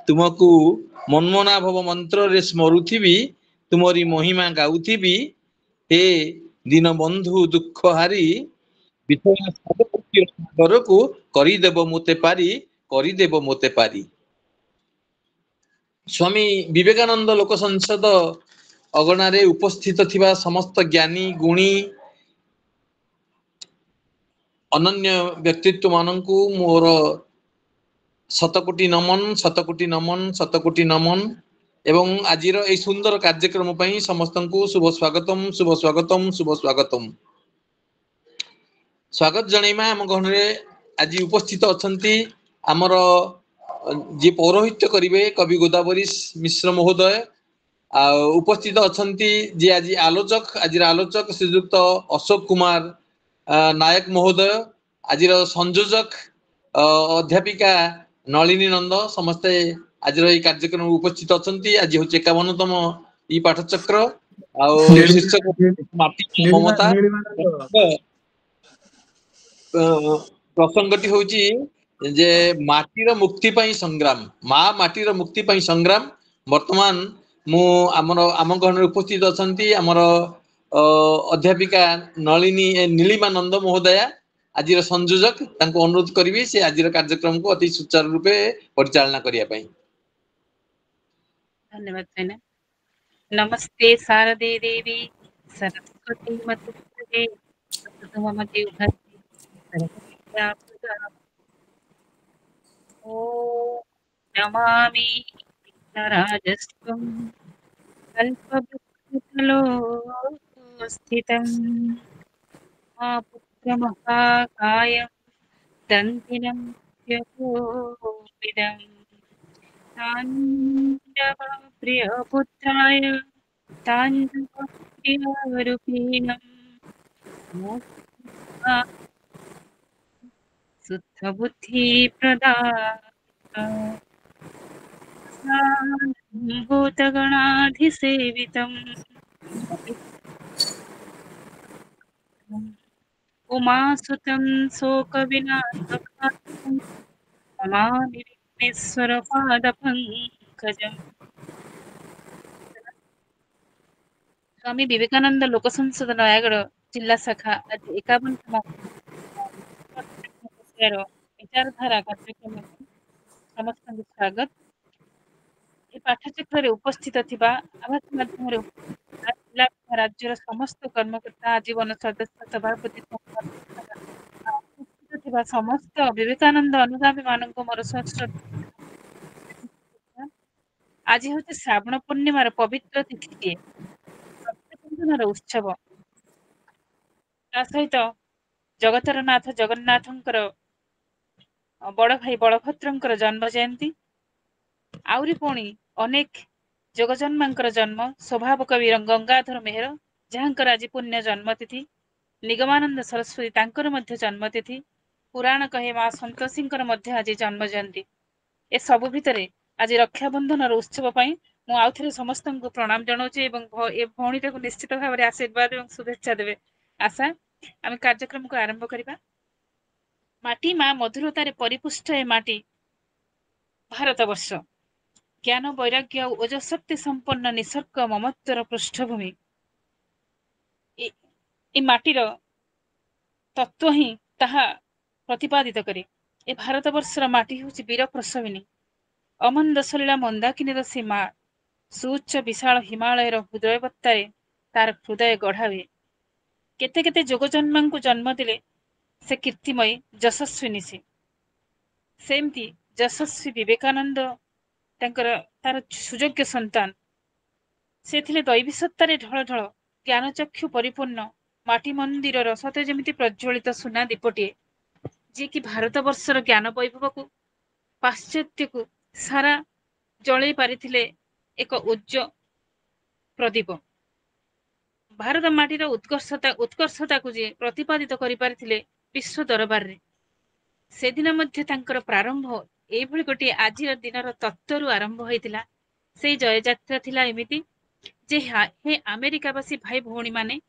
तुमको मनमना भव मंत्र रे स्मरुथिबी तुमरी महिमा गाउथिबी हे दीन बंधु दुख हारी विषय सागर को करिदेव मोते पारी करिदेव मोते पारी। स्वामी विवेकानंद लोक संसद अगणारे उपस्थित थिबा समस्त ज्ञानी गुणी अनन्य व्यक्तित्व मानकु मोर शतकोटी नमन शतकोटी नमन शतकोटी नमन एवं आजिर ए सुंदर कार्यक्रम पई समस्तंकु शुभ स्वागतम शुभ स्वागतम शुभ स्वागतम। स्वागत जणैमा आम गणरे आज उपस्थित अछंती आमर जे पौरोहित्य करिवे कवि गोदावरी मिश्र महोदय उपस्थित अछंती जे आज आलोचक आज आलोचक श्रीयुक्त अशोक कुमार नायक महोदय आज संयोजक अध्यापिका नलिनी नंद समस्ते आज कार्यक्रम उपस्थित अछंती। आज हूँ 51तम ई पाठचक्र शीर्षक माटी ममता प्रसंगटी होची जे माटीर मुक्ति पई संग्राम माँ माटीर मुक्ति पई संग्राम। वर्तमान मु आमर आम गण उपस्थित अछंती आमर अध्यापिका नलिनी नीलिमा नंद महोदया आज संयोजक तांको अनुरोध करी से आज कार्यक्रम को अति सुचारू रूपे परिचालना करिया पई। धन्यवाद। नमस्ते शारदे देवी सरस्वती मते मते ओ नमामि राजस्वं कल्पवृक्षतलो स्थितं पुत्रमहाकाय दन्तिनं यतोविदं ताण्डवप्रियपुत्राय ताण्डवप्रियरूपिणं शुद्धबुद्धिप्रदाय भूतगणाधिसेवितम् उमासुतं शोकविनाशकारणं नमामि विघ्नेश्वरपादपङ्कजम्। स्वामी विवेकानंद लोक संसद नयागढ़ जिला शाखा आज 51तम विचारधारा कार्यक्रम समस्त स्वागत। ए पाठचक्र उपस्थित थिबा आवास माध्यम जिला राज्यर समस्त कर्मकर्ता आजीवन सदस्य सभापति उपस्थित थिबा समस्त विवेकानंद अनुगामी मानक मोर आज हूँ श्रावण पूर्णिमार पवित्र तिथि उत्सव सहित जगतर नाथ जगन्नाथंकर बड़ भाई बलभद्रंकर जन्म जयंती आउरी पुणी अनेक जगजन्मांकर जन्म स्वभाव कवि गंगाधर मेहर जहाँकर आज पुण्य जन्मतिथि निगमानंद सरस्वती तांकर मध्य जन्मतिथि पुराण कहे माँ संतोषींकर मध्य आज जन्म जयंती ए सबु भितरे आज रक्षाबंधन उत्सव पई मु आउथरे समस्त को प्रणाम जनाऊँ ए भौणी को निश्चित भाव में आशीर्वाद और शुभेच्छा देवे आशा आम कार्यक्रम को आरंभ करवा। माटी माँ मधुरतार परिपुष्ट ए माटी भारत वर्ष ज्ञान वैराग्य और ओजशक्ति संपन्न निसर्ग ममत्वर पृष्ठभूमि ए माटीर तत्व ही ताहा प्रतिपादित करे। ए भारत वर्षर माटी हूँ वीर प्रसविनी अमन दशलीला मंदाकिनीर से माँ सुउच्च विशाल हिमालयर हृदयवत्तारे तार हृदय गढ़ा हुए केते केते जोगजन्मा को जन्म दिले से कीर्तिमयी यशस्विनी सेमती यशस्वी विवेकानंद तार सुयोग्य संतान से थिले दैवी सत्तारे ढल ढल ज्ञानचक्षु परिपूर्ण माटी मंदिर सते जमिति प्रज्वलित सुना दीपटीए जी कि भारत वर्षर ज्ञान वैभव को पाश्चात्य को सारा जलई पारिथिले एक उज्ज्वल प्रदीप भारत माटीर उत्कर्षता को जे प्रतिपादित करि पारिथिले विश्व दरबार रे से दिन मध्य तांकर प्रारंभ एभली गोटे आजिर दिनर तत्वरु आरंभ होइतिला। से जय यात्रा थिला एमिति जे हे अमेरिकावासी भाई भौणी माने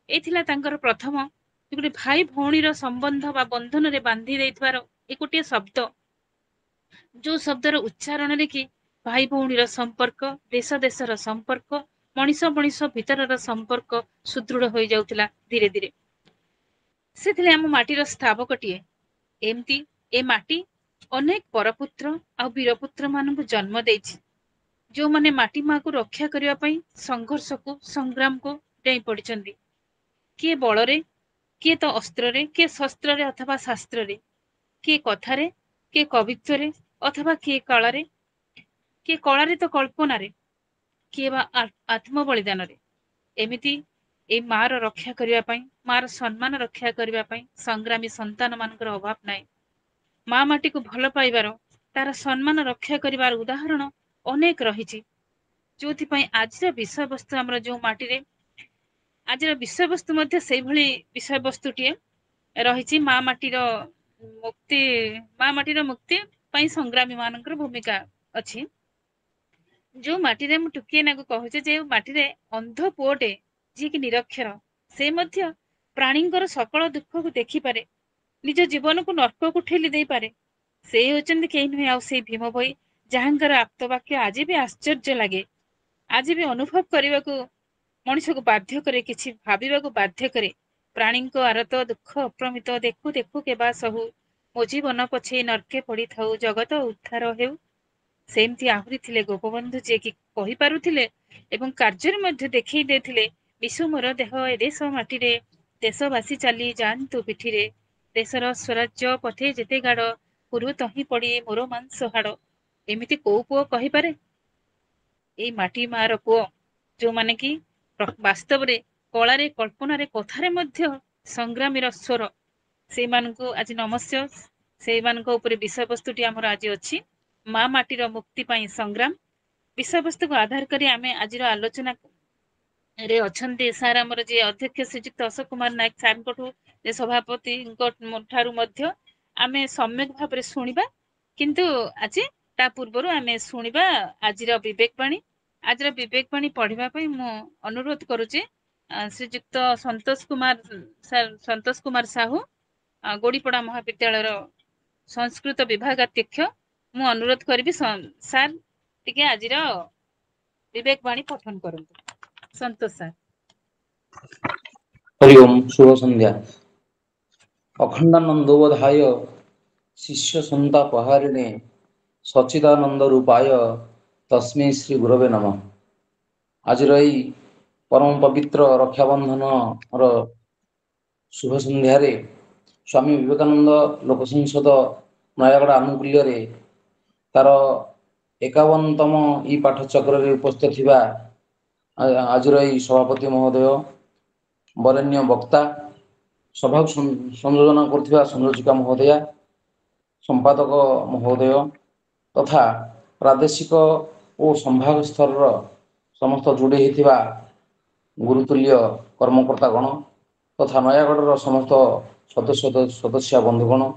एथिला तांकर प्रथम गोटे भाई भौणीर संबंध बा बंधन रे बांधी देइथबार ए गोटे शब्द जो शब्दर उच्चारण रे कि भाई भौणीर संपर्क देश देशर संपर्क मଣିଷ मଣିଷ ଭିତରର संपर्क सुदृढ़ हो जाउथिला धीरे धीरे ସେଥିରେ ଆମ ମାଟିର ସ୍ଥାବକଟିଏ ଏମିତି ଏ ମାଟି ଅନେକ ପରପୁତ୍ର ଆଉ ବୀରପୁତ୍ର ମାନଙ୍କୁ ଜନ୍ମ ଦେଇଛି ଯୋଉମାନେ ମାଟି ମାକୁ ରକ୍ଷା କରିବା ପାଇଁ ସଂଘର୍ଷକୁ ସଂଗ୍ରାମକୁ ଡେଇଁ ପଡିଛନ୍ତି କିଏ ବଳରେ କିଏ ତ ଅସ୍ତ୍ରରେ କିଏ ଶସ୍ତ୍ରରେ ଅଥବା ଶାସ୍ତ୍ରରେ କିଏ କଥାରେ କିଏ କବିତ୍ୱରେ ଅଥବା କିଏ କଳାରେ ତ କଳ୍ପନାରେ କିଏ ବା ଆତ୍ମ ବଳିଦାନରେ ଏମିତି এই ମାର ରକ୍ଷା କରିବା ପାଇଁ ମାର ସମ୍ମାନ ରକ୍ଷା କରିବା ପାଇଁ ସଂଗ୍ରାମୀ ସନ୍ତାନ ମାନଙ୍କର ଅଭାବ ନାହିଁ ମା ମାଟିକୁ ଭଲ ପାଇବାର ତାର ସମ୍ମାନ ରକ୍ଷା କରିବାର ଉଦାହରଣ ଅନେକ ରହିଛି ଯୋଉଥିପାଇଁ ଆଜିର ବିଷୟବସ୍ତୁ ଆମର ଯୋଉ ମାଟିରେ ଆଜିର ବିଷୟବସ୍ତୁ ମଧ୍ୟ ସେଇଭଳି ବିଷୟବସ୍ତୁଟିଏ ରହିଛି ମା ମାଟିର ମୁକ୍ତି ପାଇଁ ସଂଗ୍ରାମୀ ମାନଙ୍କର ଭୂମିକା ଅଛି ଯୋଉ ମାଟିରେ ମୁଁ ଟୁକିଏ ନାକୁ କହୁଛି ଯେ ମାଟିରେ ଅନ୍ଧ ପୁଅଟେ ଯିଏକି ନିରକ୍ଷର ସେ ମଧ୍ୟ ପ୍ରାଣୀଙ୍କର ସକଳ ଦୁଃଖକୁ ଦେଖିପାରେ ନିଜ ଜୀବନକୁ ନର୍କକୁ ଠେଲି ଦେଇପାରେ ସେ ହେଉଛନ୍ତି କେହି ନୁହେଁ ଆଉ ସେଇ ଭୀମ ଭୋଇ ଯାହାଙ୍କର ଆପ୍ତବାକ୍ୟ ଆଜି ବି ଆଶ୍ଚର୍ଯ୍ୟ ଲାଗେ ଆଜି ବି ଅନୁଭବ କରିବାକୁ ମଣିଷକୁ ବାଧ୍ୟ କରେ କିଛି ଭାବିବାକୁ ବାଧ୍ୟ କରେ ପ୍ରାଣୀଙ୍କ ଆରତ ଦୁଃଖ ଅପ୍ରମିତ ଦେଖୁ ଦେଖୁ କେବା ସହୁ ମୋ ଜୀବନ ପଛେ ନର୍କେ ପଡିଥାଉ ଜଗତ ଉଦ୍ଧାର ହେଉ ସେମିତି ଆହୁରି ଥିଲେ ଗୋପବନ୍ଧୁ ଯିଏକି କହିପାରୁଥିଲେ ଏବଂ କାର୍ଯ୍ୟରେ ମଧ୍ୟ ଦେଖେଇ ଦେଇଥିଲେ ବିଶୁ ମୋର ଦେହ ଏ ଦେଶ ମାଟିରେ ଦେଶବାସୀ ଚାଲି ଯାଆନ୍ତୁ ପିଠିରେ ଦେଶର ସ୍ୱରାଜ୍ୟ ପଥେ ଯେତେ ଗାଡ ପୁରୁ ତହିଁ ପଡି ମୋର ମାଂସ ହାଡ ଏମିତି କୋଉ ପୁଅ କହିପାରେ ଏଇ ମାଟି ମାର ପୁଅ ଯୋଉମାନେ କି ବାସ୍ତବରେ କଳାରେ କଳ୍ପନାରେ କଥାରେ ମଧ୍ୟ ସଂଗ୍ରାମୀର ସ୍ୱର ସେଇମାନଙ୍କୁ ଆଜି ନମସ୍ୟ ସେଇମାନଙ୍କ ଉପରେ ବିଷୟବସ୍ତୁଟି ଆମର ଆଜି ଅଛି ମା ମାଟିର ମୁକ୍ତି ପାଇଁ ସଂଗ୍ରାମ ବିଷୟବସ୍ତୁକୁ ଆଧାର କରି ଆମେ ଆଜିର ଆଲୋଚନା ରେ ଅଛନ୍ତି ସାର୍ ଆମର ଯିଏ ଅଧ୍ୟକ୍ଷ ଶ୍ରୀଯୁକ୍ତ ଅଶୋକ କୁମାର ନାୟକ ସାର୍ଙ୍କଠୁ ଯେ ସଭାପତିଙ୍କ ଠାରୁ ମଧ୍ୟ ଆମେ ସମ୍ୟକ ଭାବରେ ଶୁଣିବା କିନ୍ତୁ ଆଜି ତା ପୂର୍ବରୁ ଆମେ ଶୁଣିବା ଆଜିର ବିବେକ ବାଣୀ ପଢିବା ପାଇଁ ମୁଁ ଅନୁରୋଧ କରୁଛି ଶ୍ରୀଯୁକ୍ତ ସନ୍ତୋଷ କୁମାର ସାହୁ ଗୋଡିପଡା ମହାବିଦ୍ୟାଳୟର ସଂସ୍କୃତ ବିଭାଗାଧ୍ୟକ୍ଷ ମୁଁ ଅନୁରୋଧ କରିବି ସାର୍ ଟିକେ ଆଜିର ବିବେକ ବାଣୀ ପଠନ କରନ୍ତୁ ସନ୍ତୋଷ ସାର୍ हरि ओम शुभ संध्या अखंडानंदोबधाय शिष्य संतापहारिणे सच्चिदानंद रूपाय तस्मै श्री गुरवे नमः आज परम पवित्र रक्षाबंधन शुभ संध्यार स्वामी विवेकानंद लोक संसद नयागढ़ आनुकूल्य तार 51तम इ पाठचक्र उपस्थित थिबा आज सभापति महोदय वरेण्य वक्ता सभा संयोजन कर संयोजिका महोदया संपादक महोदय तथा प्रादेशिक और संभाग स्तर समस्त जोड़ी होता गुरुतुल्य कर्मकर्तागण तथा नयागढ़ समस्त सदस्य बंधुगण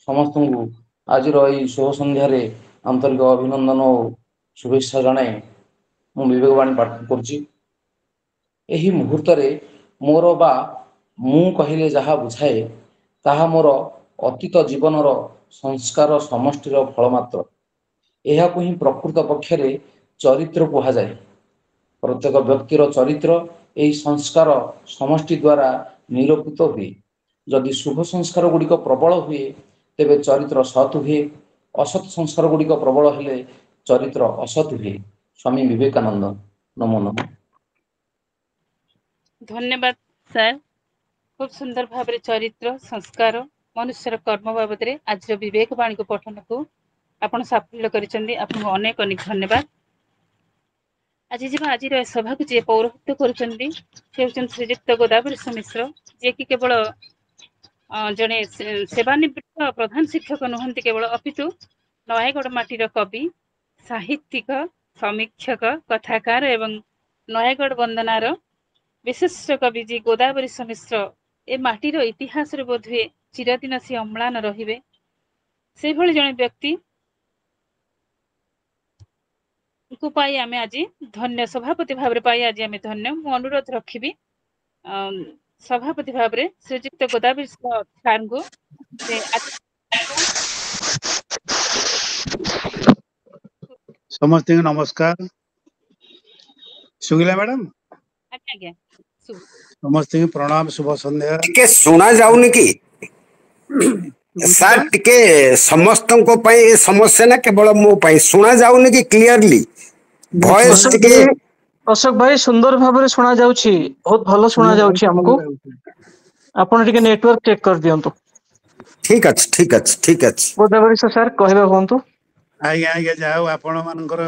समस्त को आज शुभ संध्यार आंतरिक अभिनंदन और शुभेच्छा जनाए मु विवेकवाणी पाठ करुच्ची एही मुहूर्त मोर बा मु कहले जहा बुझाए ताहा मोर अतीत जीवनर संस्कार समष्टिर फलमात्र यह ही प्रकृत पक्षर चरित्र कहुए प्रत्येक व्यक्तिर चरित्र यही संस्कार समष्टि द्वारा निरूपित हुए जदि शुभ संस्कार गुड़िक प्रबल हुए तेबे चरित्र सत् हुए असत् संस्कार गुड़िक प्रबल हेले चरित्र असत् हुए स्वामी विवेकानंद नमो नमः धन्यवाद सर खूब सुंदर भाव चरित्र संस्कार मनुष्यर कर्म बाबद आज विवेक वाणी को पठन को आपण साफल्य करिसेंदी आपको अनेक अनेक धन्यवाद आज आज सभा को जी पौरोहित्य करुचंदी श्रीयुक्त गोदावरी मिश्र जे कि केवल जड़े सेवानिवृत्त प्रधान शिक्षक नुहंती केवल अपितु नयागढ़ माटीर कवि साहित्यिक समीक्षक कथाकार एवं नयागढ़ वंदनार विशिष्ट कवि जी गोदावरी मिश्र ए माटीर इतिहास बोध हुए चिरदिन सी अम्लान रहिबे से भली जने व्यक्ति को पाई आमे आज धन्य सभापति भाव पाई आज आमे धन्य मु अनुरोध रखिबी सभापति भाव श्रीयुक्त गोदावरी सार को समस्त नमस्कार सुगिला मैडम आज्ञा आज्ञा शुभ समस्त प्रणाम शुभ संध्या टिके सुना जाउनी कि सर टिके समस्तनको पई ए समस्या ना केवल मो पई सुना जाउनी कि क्लियरली वॉइस अशोक टिके भाई अशोक भाई सुंदर भाବରେ ଶୁଣା ଯାଉଛି ବହୁତ ଭଲ ଶୁଣା ଯାଉଛି ଆମକୁ ଆପଣ ଟିକେ ନେଟवर्क ଚେक कर दियंतु ठीक अछि ठीक अछि ठीक अछि गोदावरी सर कहबा हुंतु आज्ञा आज्ञा जाओ आपण मानकर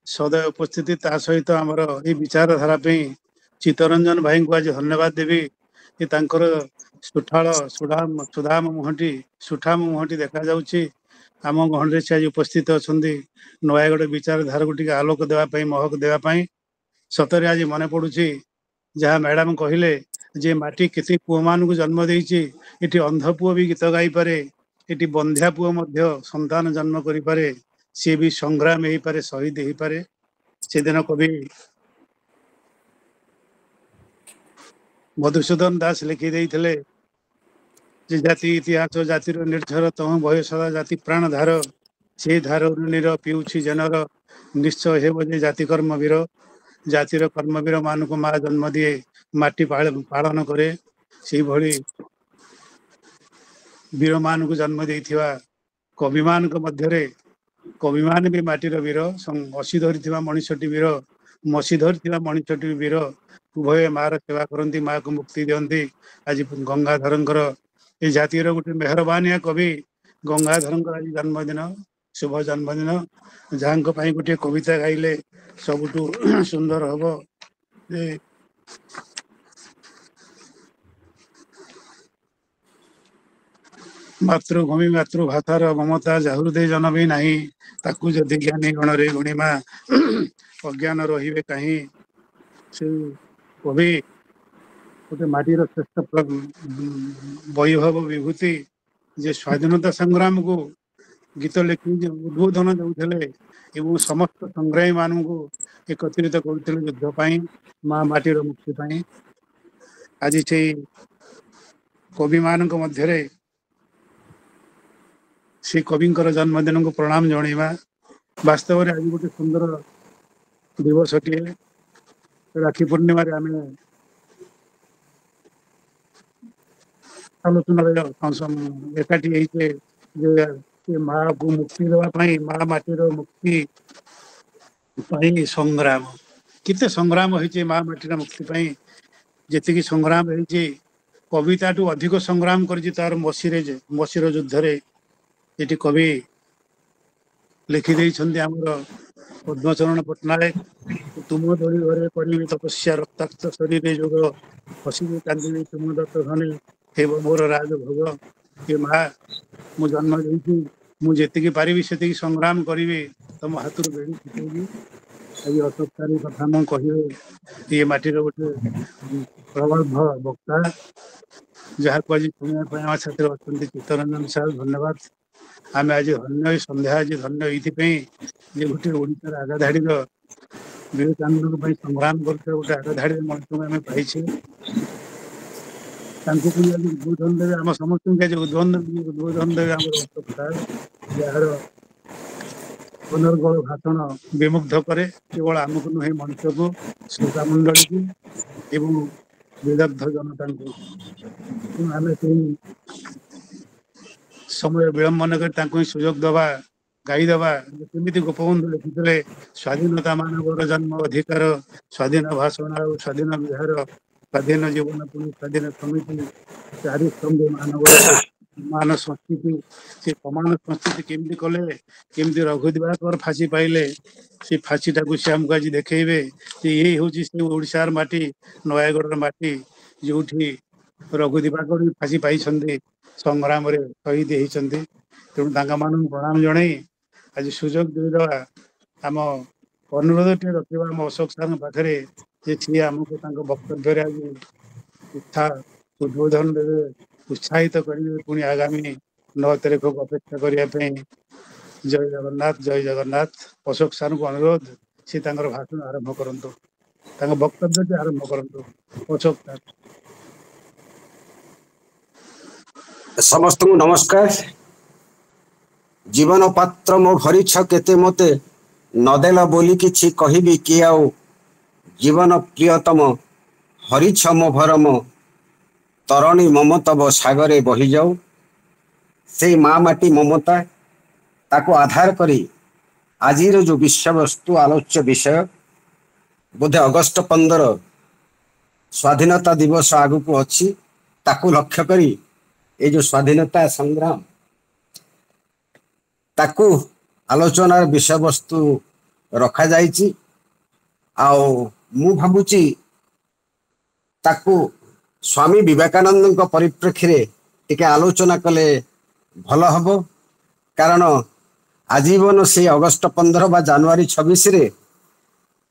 सदैव उपस्थिति ता सहित आमर ए विचारधारा पे चित्तरंजन भाई को आज धन्यवाद देवी कि तांकर सुठाल सुधाम मुहटी सुठाम मुहटी देखा जाउछि आम गहन से आज उपस्थित अछंदी नयागढ़ विचारधारा को टिके आलोक देवा पई महक देवा पई सतरे आज मन पड़ुछि जहाँ मैडम कहले जे माटी केते पुओ मान को जन्म देइछि एठी अंध पुओ भी गीत गाई पारे एठी बंध्या पुओ मध्य संतान जन्म करि पारे सी भी संग्राम हेई पारे शहीद हेई पारे से दिन कवि मधुसूदन दास लिखि देइथिले जे जाति इतिहास जातिर निर्झर तह भय सदा जाति प्राण धार से धार नीर पिउछि जनर निश्चय हेब जे जाति कर्म वीर जातिर कर्मवीर मान को माँ जन्म दिए माटी पालन करे से भली वीर मान को जन्म देइथिवा कवि मान को मध्यरे कवि मान भी माटीर वीर असी धरी मनीषटी वीर मसी धरी मनीषटी वीर उभय मार सेवा करती माँ को मुक्ति दियंती आज गंगाधर ये जातिर गोटे मेहरबानिया कवि गंगाधर आज जन्मदिन शुभ जन्मदिन जहाँ गोटे कविता गाइले सबुठू सुंदर हम मातृभूमि मातृभाषार ममता जाहृदय जनमी नाही ताकू जदि ज्ञानी गणरे गुणिमा अज्ञान रहिबे कहीं से कवि गोटे माटीर श्रेष्ठ वैभव विभूति जे स्वाधीनता संग्राम को गीत लिखि उद्बोधन देउथिले एवं समस्त संग्रामी मान को एकत्रित करुथिले युद्ध पाई माँ माटीर मुक्ति पाई आज से कवि मान मध्य से कविंकर जन्मदिन को प्रणाम जणैमा वास्तव में आज गोटे सुंदर दिवस टे राखी पूर्णिमा आम आलोचना एकाठी होते माँ को मुक्ति देवाई माँ माटीर मुक्ति संग्राम केते संग्राम होइछे माँ माटीर मुक्ति पाई जेतिकी संग्राम होइछे कविता टू अधिक संग्राम कर तार मसीर युद्ध रे ये कवि लिखिदे आमर पद्मचरण पट्टनायक तुम दड़ी घरे करी तपस्या रक्ताक्त शरीर जोग हसी कांदी तुम दत्त धने हे मोर राज भोग ये माँ मु जन्म देती मुझे पारि से संग्राम करी तुम हाथ बेड़ी फुटेबी आज अशोककारी कथा मु कहे ये माटीर गोटे प्रगल्भ वक्ता जहाँ को आज शुणा छात्र अच्छा चित्तरंजन साहब धन्यवाद आम आज धन्य संध्या आज धन्य ये गोटे ओडार आगाधाड़ी विवेकानंद संग्राम कर गोटे आगाधाड़ी मनुष्य आम पाइछे उद्बोधन देवे आम समस्त उद्बोधन देवे आम अशोक साहब जार पुनर्गल भाषण विमुग्ध करे केवल आमको नुहे मनुष्य को श्रोता मंडली को एवं विदग्ध जनता को आम समय विलंब न सुजोग दवा गाई दवा केमी गोपबंधु लिखिते स्वाधीनता मानवर जन्म अधिकार स्वाधीन भाषण स्वाधीन विहार स्वाधीन जीवन पुणी स्वाधीन समिति चारि स्तंभ मानवर मान संस्कृति से समान संस्कृति केमती कले केमती रघु दिवाकर फाँसी पाइले से फाँसीटा को सी आमको आज देखेबे ये हूँ से ओडार माटी नयागढ़ माटी जो रघु दिवाकर फाँसी पाई संग्राम शहीद होती तेणु मान प्रणाम जन आज सुजोग देदेवा आम अनुरोध टे रखा आम अशोक सार पाखे सी आमको वक्तव्य आज उत्साह उद्बोधन देवे उत्साहित करेंगे पुणी आगामी 9 तारीख को अपेक्षा करने जय जगन्नाथ अशोक सार को अनुरोध सी भाषण आरंभ करूँ वक्तव्य आरंभ करूँ अशोक सार समस्त नमस्कार जीवन पात्र मो भरी केते मते ନଦେଲ ବୋଲି କିଛି କହିବି କି ଆଉ ଜୀବନ ପ୍ରିୟତମ ହରିଛ ମୋ ଭରମ ତରଣୀ ମମତବ ସାଗରେ ବହିଯାଉ। ସେଇ ମା ମାଟି ମମତା ତାକୁ ଆଧାର କରି ଆଜିର ଯୋଉ ବିଷୟବସ୍ତୁ ଆଲୋଚ୍ୟ ବିଷୟ ବୋଧେ ଅଗଷ୍ଟ 15 ସ୍ୱାଧୀନତା ଦିବସ ଆଗକୁ ଅଛି, ତାକୁ ଲକ୍ଷ୍ୟ କରି এই ଯୋଉ ସ୍ୱାଧୀନତା ସଂଗ୍ରାମ ତାକୁ ଆଲୋଚନାର ବିଷୟବସ୍ତୁ ରଖାଯାଇଛି। ଆଉ ମୁଁ ଭାବୁଛି ତାକୁ ସ୍ୱାମୀ ବିବେକାନନ୍ଦଙ୍କ ପରିପ୍ରେକ୍ଷୀରେ ଟିକେ ଆଲୋଚନା କଲେ ଭଲ ହବ, କାରଣ ଆଜୀବନ ସେଇ ଅଗଷ୍ଟ 15 ବା ଜାନୁଆରୀ 26ରେ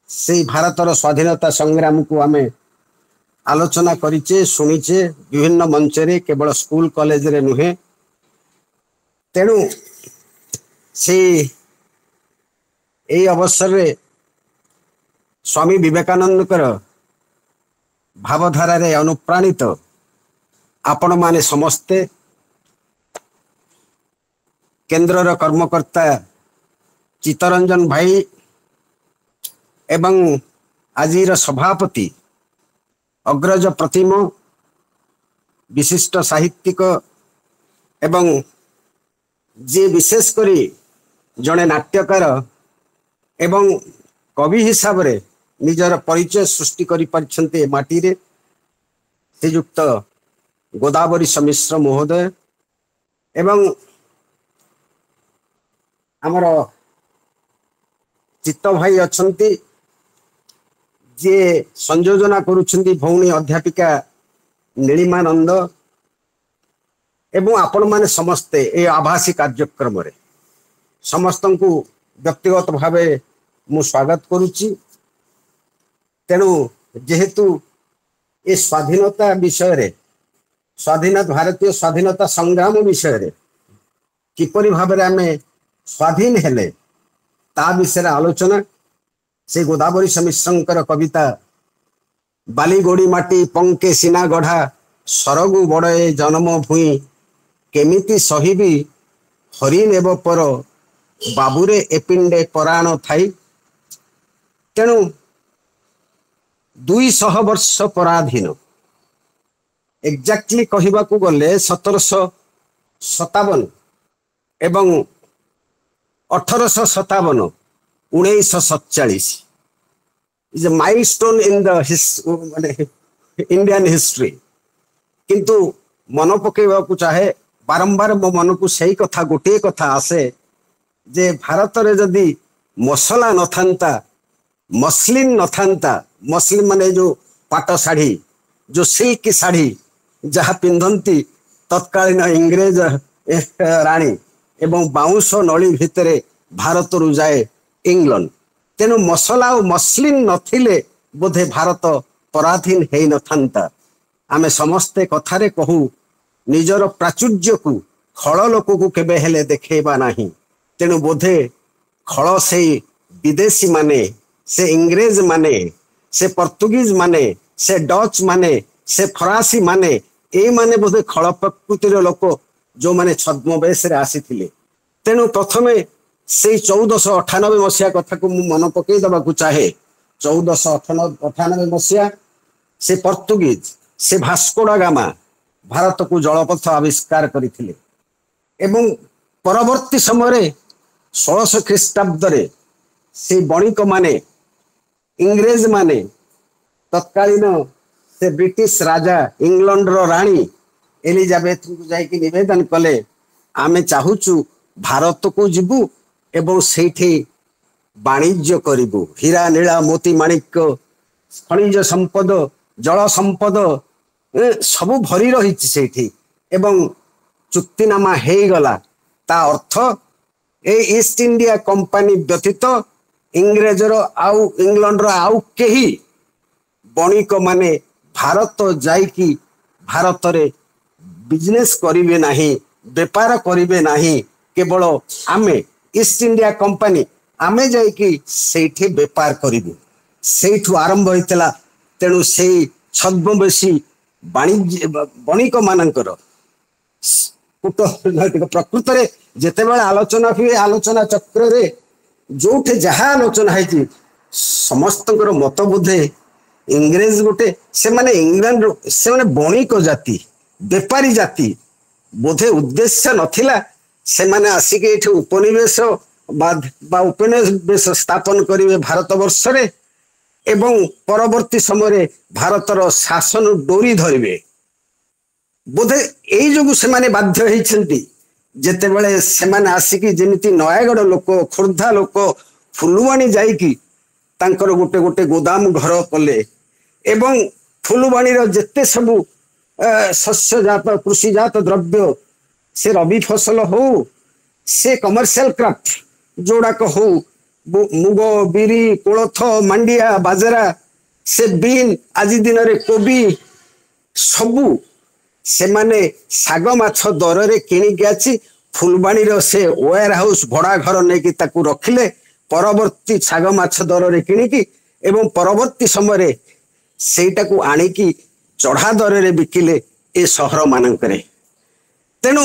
ସେଇ ଭାରତର ସ୍ୱାଧୀନତା ସଂଗ୍ରାମକୁ ଆମେ ଆଲୋଚନା କରିଛେ, ଶୁଣିଛେ ବିଭିନ୍ନ ମଞ୍ଚରେ, କେବଳ ସ୍କୁଲ କଲେଜରେ ନୁହେଁ। ତେଣୁ ସେଇ এই ଅବସରରେ ସ୍ୱାମୀ ବିବେକାନନ୍ଦଙ୍କର ଭାବଧାରାରେ ଅନୁପ୍ରାଣିତ ଆପଣମାନେ ସମସ୍ତେ କେନ୍ଦ୍ରର କର୍ମକର୍ତ୍ତା ଚିତ୍ତରଞ୍ଜନ ଭାଇ ଏବଂ ଆଜିର ସଭାପତି ଅଗ୍ରଜ ପ୍ରତିମ ବିଶିଷ୍ଟ ସାହିତ୍ୟିକ ଏବଂ ଯିଏ ବିଶେଷ କରି ଜଣେ ନାଟ୍ୟକାର ଏବଂ କବି ହିସାବରେ ନିଜର ପରିଚୟ ସୃଷ୍ଟି କରିପାରିଛନ୍ତି ଏ ମାଟିରେ, ଶ୍ରୀଯୁକ୍ତ ଗୋଦାବରୀଶ ମିଶ୍ର ମହୋଦୟ ଏବଂ ଆମର ଚିତ୍ତ ଭାଇ ଅଛନ୍ତି ଯିଏ ସଂଯୋଜନା କରୁଛନ୍ତି, ଭଉଣୀ ଅଧ୍ୟାପିକା ନୀଳିମା ନନ୍ଦ ଏବଂ ଆପଣମାନେ ସମସ୍ତେ ଏ ଆଭାସୀ କାର୍ଯ୍ୟକ୍ରମରେ ସମସ୍ତଙ୍କୁ ବ୍ୟକ୍ତିଗତ ଭାବେ ମୁଁ ସ୍ୱାଗତ କରୁଛି। ତେଣୁ ଯେହେତୁ ଏ ସ୍ୱାଧୀନତା ବିଷୟରେ, ଭାରତୀୟ ସ୍ୱାଧୀନତା ସଂଗ୍ରାମ ବିଷୟରେ କିପରି ଭାବରେ ଆମେ ସ୍ୱାଧୀନ ହେଲେ ତା ବିଷୟରେ ଆଲୋଚନା, ସେ ଗୋଦାବରୀଶ ମିଶ୍ରଙ୍କର କବିତା ବାଲି ଗୋଡ଼ି ମାଟି ପଙ୍କେ ସିନା ଗଢ଼ା ସରଗୁ ବଡ଼ଏ ଜନ୍ମ ଭୂଇଁ କେମିତି ସହିବି ହରି ନେବ ପର ବାବୁରେ ଏପିଣ୍ଡେ ପରାଣ ଥାଇ। ତେଣୁ 200 ବର୍ଷ ପରାଧୀନ, ଏକ୍ଜାକ୍ଟଲି କହିବାକୁ ଗଲେ 1757 ଏବଂ 1857 1947 is a milestone in the Indian history। କିନ୍ତୁ ମନ ପକେଇବାକୁ ଚାହେ, ବାରମ୍ବାର ମୋ ମନକୁ ସେଇ କଥା ଗୋଟିଏ କଥା ଆସେ ଯେ ଭାରତରେ ଯଦି ମସଲା ନଥାନ୍ତା, ମସଲିନ ନଥାନ୍ତା, ମସଲିନ ମାନେ ଯୋଉ ପାଟ ଶାଢ଼ୀ, ଯୋଉ ସିଲ୍କ ଶାଢ଼ୀ ଯାହା ପିନ୍ଧନ୍ତି ତତ୍କାଳୀନ ଇଂରେଜ ରାଣୀ ଏବଂ ବାଉଁଶ ନଳୀ ଭିତରେ ଭାରତରୁ ଯାଏ ଇଂଲଣ୍ଡ। ତେଣୁ ମସଲା ଆଉ ମସଲିନ ନଥିଲେ ବୋଧେ ଭାରତ ପରାଧୀନ ହେଇନଥାନ୍ତା। ଆମେ ସମସ୍ତେ କଥାରେ କହୁ ନିଜର ପ୍ରାଚୁର୍ଯ୍ୟକୁ ଖଳ ଲୋକକୁ କେବେ ହେଲେ ଦେଖେଇବା ନାହିଁ। ତେଣୁ ବୋଧେ ଖଳ ସେଇ ବିଦେଶୀ ମାନେ, ସେ ଇଂରେଜ ମାନେ, ସେ ପର୍ତ୍ତୁଗୀଜ ମାନେ, ସେ ଡଚ୍ ମାନେ, ସେ ଫରାସୀ ମାନେ, ଏଇମାନେ ବୋଧେ ଖଳ ପ୍ରକୃତିର ଲୋକ ଯୋଉମାନେ ଛଦ୍ମବେଶରେ ଆସିଥିଲେ। ତେଣୁ ପ୍ରଥମେ ସେଇ 1498 ମସିହା କଥାକୁ ମୁଁ ମନେ ପକେଇ ଦେବାକୁ ଚାହେଁ। 1498 ମସିହା ସେ ପର୍ତ୍ତୁଗୀଜ, ସେ ଭାସ୍କୋ ଡା ଗାମା ଭାରତକୁ ଜଳପଥ ଆବିଷ୍କାର କରିଥିଲେ ଏବଂ ପରବର୍ତ୍ତୀ ସମୟରେ 1600 ଖ୍ରୀଷ୍ଟାବ୍ଦରେ ସେ ବଣିକ ମାନେ, ଇଂରେଜ ମାନେ ତତ୍କାଳୀନ ସେ ବ୍ରିଟିଶ ରାଜା ଇଂଲଣ୍ଡର ରାଣୀ ଏଲିଜାବେଥଙ୍କୁ ଯାଇକି ନିବେଦନ କଲେ, ଆମେ ଚାହୁଁଛୁ ଭାରତକୁ ଯିବୁ ଏବଂ ସେଇଠି ବାଣିଜ୍ୟ କରିବୁ, ହୀରା ନୀଳା ମୋତି ମାଣିକ୍ୟ ଖଣିଜ ସମ୍ପଦ, ଜଳ ସମ୍ପଦ ସବୁ ଭରି ରହିଛି ସେଇଠି ଏବଂ ଚୁକ୍ତିନାମା ହେଇଗଲା। ତା ଅର୍ଥ ଏଇ ଇଷ୍ଟ ଇଣ୍ଡିଆ କମ୍ପାନୀ ବ୍ୟତୀତ ଇଂରେଜର ଆଉ ଇଂଲଣ୍ଡର ଆଉ କେହି ବଣିକ ମାନେ ଭାରତ ଯାଇକି ଭାରତରେ ବିଜନେସ୍ କରିବେ ନାହିଁ, ବେପାର କରିବେ ନାହିଁ। କେବଳ ଆମେ ଇଷ୍ଟ ଇଣ୍ଡିଆ କମ୍ପାନୀ ଆମେ ଯାଇକି ସେଇଠି ବେପାର କରିବୁ, ସେଇଠୁ ଆରମ୍ଭ ହେଇଥିଲା। ତେଣୁ ସେଇ ଛଦ୍ମବେଶୀ ବାଣିଜ୍ୟ ବଣିକ ମାନଙ୍କର କୂଟନୈତିକ ପ୍ରକୃତରେ ଯେତେବେଳେ ଆଲୋଚନା ହୁଏ, ଆଲୋଚନା ଚକ୍ରରେ जोठे जहाँ आलोचना है समस्त मत बोधे इंग्रेज गोटे से माने इंग्लैंड से माने बणिक जाति बेपारी जाति बोधे उद्देश्य नथिला से माने आसिके एठी उपनिवेश बा उपनिवेश स्थापन करिवे भारत वर्ष रे एवं परवर्ती समय भारतर शासन डोरी धरिवे बोधे एई जोगु से माने बाध्य होइछंती जेते बेले से माने आसिकी जेमिति नयागढ़ लोक खोर्धा लोक फुलवाणी जाइकी तांकर गोटे गोटे गोदाम घर कले एवं फुलवाणीर जेते सबु शस्यजात कृषिजात द्रव्य से रबी फसल हो से कमर्शियल क्राफ्ट जोड़ाक हो मुग बिरी कोलथ मांडिया बाजरा से बीन आज दिन रे कोबी सबु से माने साग माछ दर रे किनिक आछि फुलवाणीर से वेयर हाउस भड़ा घर नेकी ताकू रखिले परवर्ती साग माछ दर रे किनिकी एवं परवर्ती समय सेटाकू आनिकी चढ़ा दर रे बिकिले ए सहर मानकरे तेणु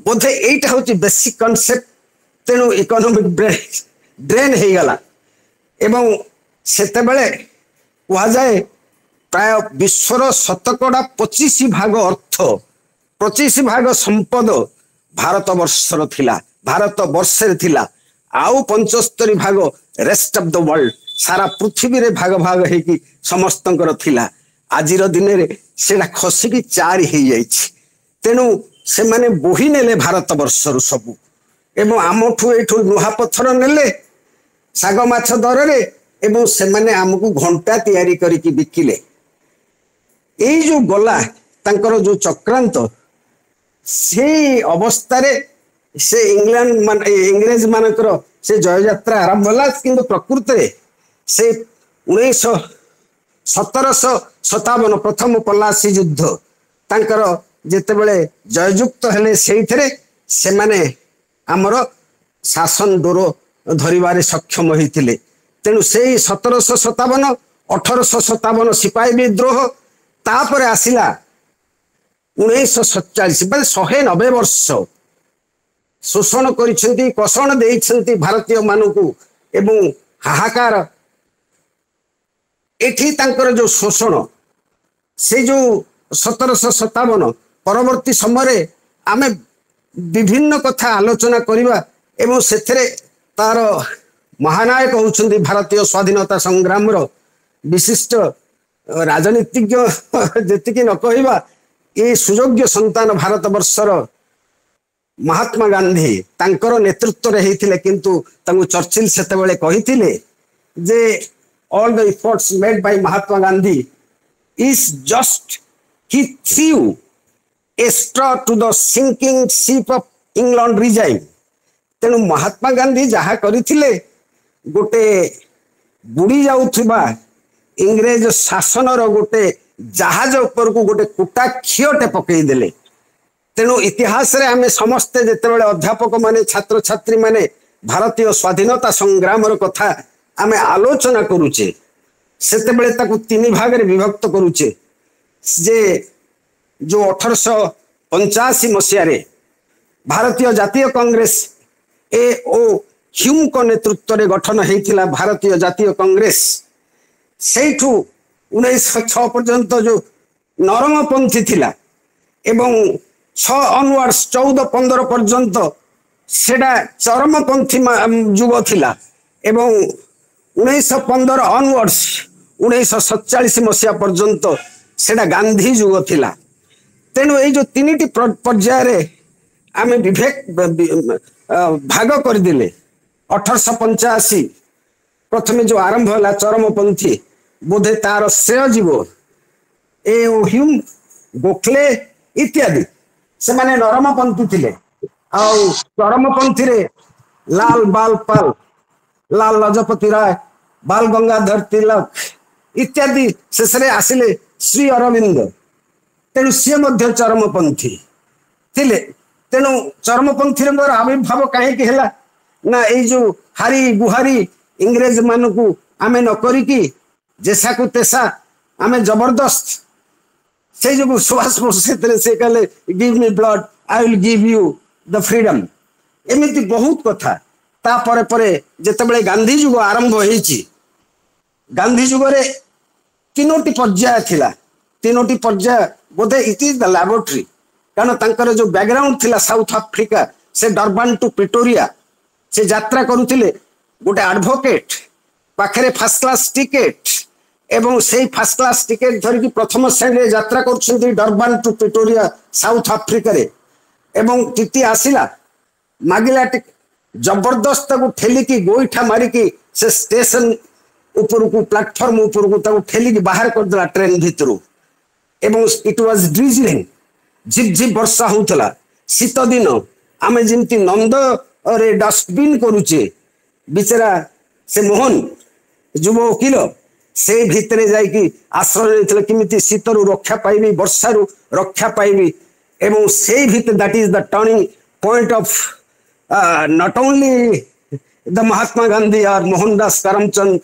बोधे एटा होची बेसिक कॉन्सेप्ट तेणु इकोनॉमिक ड्रेन हो गला एवं सेते बेले कहा जाए प्राय विश्वर शतकड़ा 25 भाग अर्थ 25 भाग संपद भारत वर्षर थिला भारत वर्षे थिला आउ 75 भाग रेस्ट ऑफ द वर्ल्ड सारा पृथ्वी रे भाग भाग हेकी समस्तंकर थिला आजिर दिन रे सेडा खसिकी 4 हो जाइछि तेणु से माने बोही नेले भारत वर्षर सबु एवं आमठू एठू लुहा पत्थर नेले साग माछ दर रे एवं से माने हमकू घंटा तैयारी करिकी बिकिले एई जो गला तांकर जो चक्रांत से अवस्था रे से इंग्लैंड मान इंग्रेज मानकर से जय यात्रा आरंभ होला किंतु प्रकृति रे से 1757 प्रथम पलासी युद्ध तांकर जेतेबेले जययुक्त हेले सेइथरे से माने आमर शासन डोर धरिबारे सक्षम होइतिले तेणु से 1757 1857 सिपाही विद्रोह तापर आसिला 1947 बे 190 वर्ष शोषण करिसेंती कषण देइसेंती भारतीय मानकू एवं हाहाकार एठी तांकर जो शोषण से जो 1757 परवर्ती समय आमे विभिन्न कथा आलोचना करिबा एवं सेथरे तार महानायक होउछंती भारतीय स्वाधीनता संग्राम रो विशिष्ट राजनीतिज्ञ जेतिकी न कहबा ए सुयोग्य संतान भारत वर्षर महात्मा गांधी तांकर नेतृत्व रे हेतिले किंतु तांगु चर्चिल सेते बेले कहितिले जे all the efforts made by Mahatma Gandhi is just he threw a straw to the sinking ship of England regime तेणु महात्मा गांधी जहाँ करथिले गोटे बुड़ी जाउथबा इंग्रेज शासन रो गोटे जहाज ऊपर को गोटे कुटा खियोटे पकई देले तेणु इतिहास रे हमें समस्ते जेतेबेले अध्यापक माने छात्र छात्री माने भारतीय स्वाधीनता संग्राम रो कथा आमे आलोचना करूचे सेतेबेले ताकू 3 भाग रे विभक्त करूचे जे जो 1885 मसीह रे भारतीय जातीय कांग्रेस ए.ओ. ह्यूम को नेतृत्व रे गठन हेतिला भारतीय जातीय कांग्रेस सेठू 1906 पर्यंत जो नरमपंथी थिला एवं 6 ऑनवर्ड्स 14-15 पर्यंत सेडा चरमपंथी युग थिला एवं 1915 ऑनवर्ड्स 1947 मसीहा पर्यंत सेडा गांधी युग थिला तेणु ये जो 3टी पर्याय रे आमे विवेक भाग कर दिले 1885 प्रथमे जो आरंभ होला चरमपंथी बोधे तार श्रेय जीव ए ह्यूम गोखले इत्यादि से माने नरमपंथी थिले आउ चरमपंथी रे लाल बाल पाल लाल लजपति राय बाल गंगाधर तिलक इत्यादि शेषरे आसिले श्री अरविंद तेणु सी मध्य चरमपंथी थिले तेणु चरमपंथी आविर्भाव कहीं ना ये जो हारी गुहारी इंग्रेज मान को आमे न करिकी जेसा को तेसा आमे जबरदस्त से जो सुभाष बोस से कहले give me blood I will give you the freedom एमिति बहुत कथा तापर परे जेतेबेले गांधी युग आरंभ होईची गांधी युगरे तीनोटी पर्याय थिला तीनोटी पर्याय बोधे इट इज द लैबोरेटरी कारण तांकर जो बैकग्राउंड थिला साउथ अफ्रीका से डरबान टू प्रिटोरिया से यात्रा करुथिले गोटे एडवोकेट पाखरे फर्स्ट क्लास टिकेट एवं से फर्स्ट क्लास टिकेट धरिकी प्रथम श्रेणी रे यात्रा करछन्ती Durban to Pretoria South Africa रे एवं टीटी आसिला मागिला जबरदस्त को ठेलिकी गोईठा मारिकी से स्टेशन ऊपर को प्लेटफॉर्म ऊपर को ताको ठेलिकी बाहर कर देला ट्रेन भितरु एवं इट वाज ड्रिजलिंग झिप झिप वर्षा होउतला शीत दिन आमे जिंती नंद रे डस्टबिन करूचे बिचरा से मोहन युव वकील से भितरे जाइकी आश्रय लेथिले किमिति शीतरु रक्षा पाइबी वर्षारु रक्षा पाइबी एवं से भितर that is the turning point of not only the Mahatma Gandhi or Mohandas Karamchand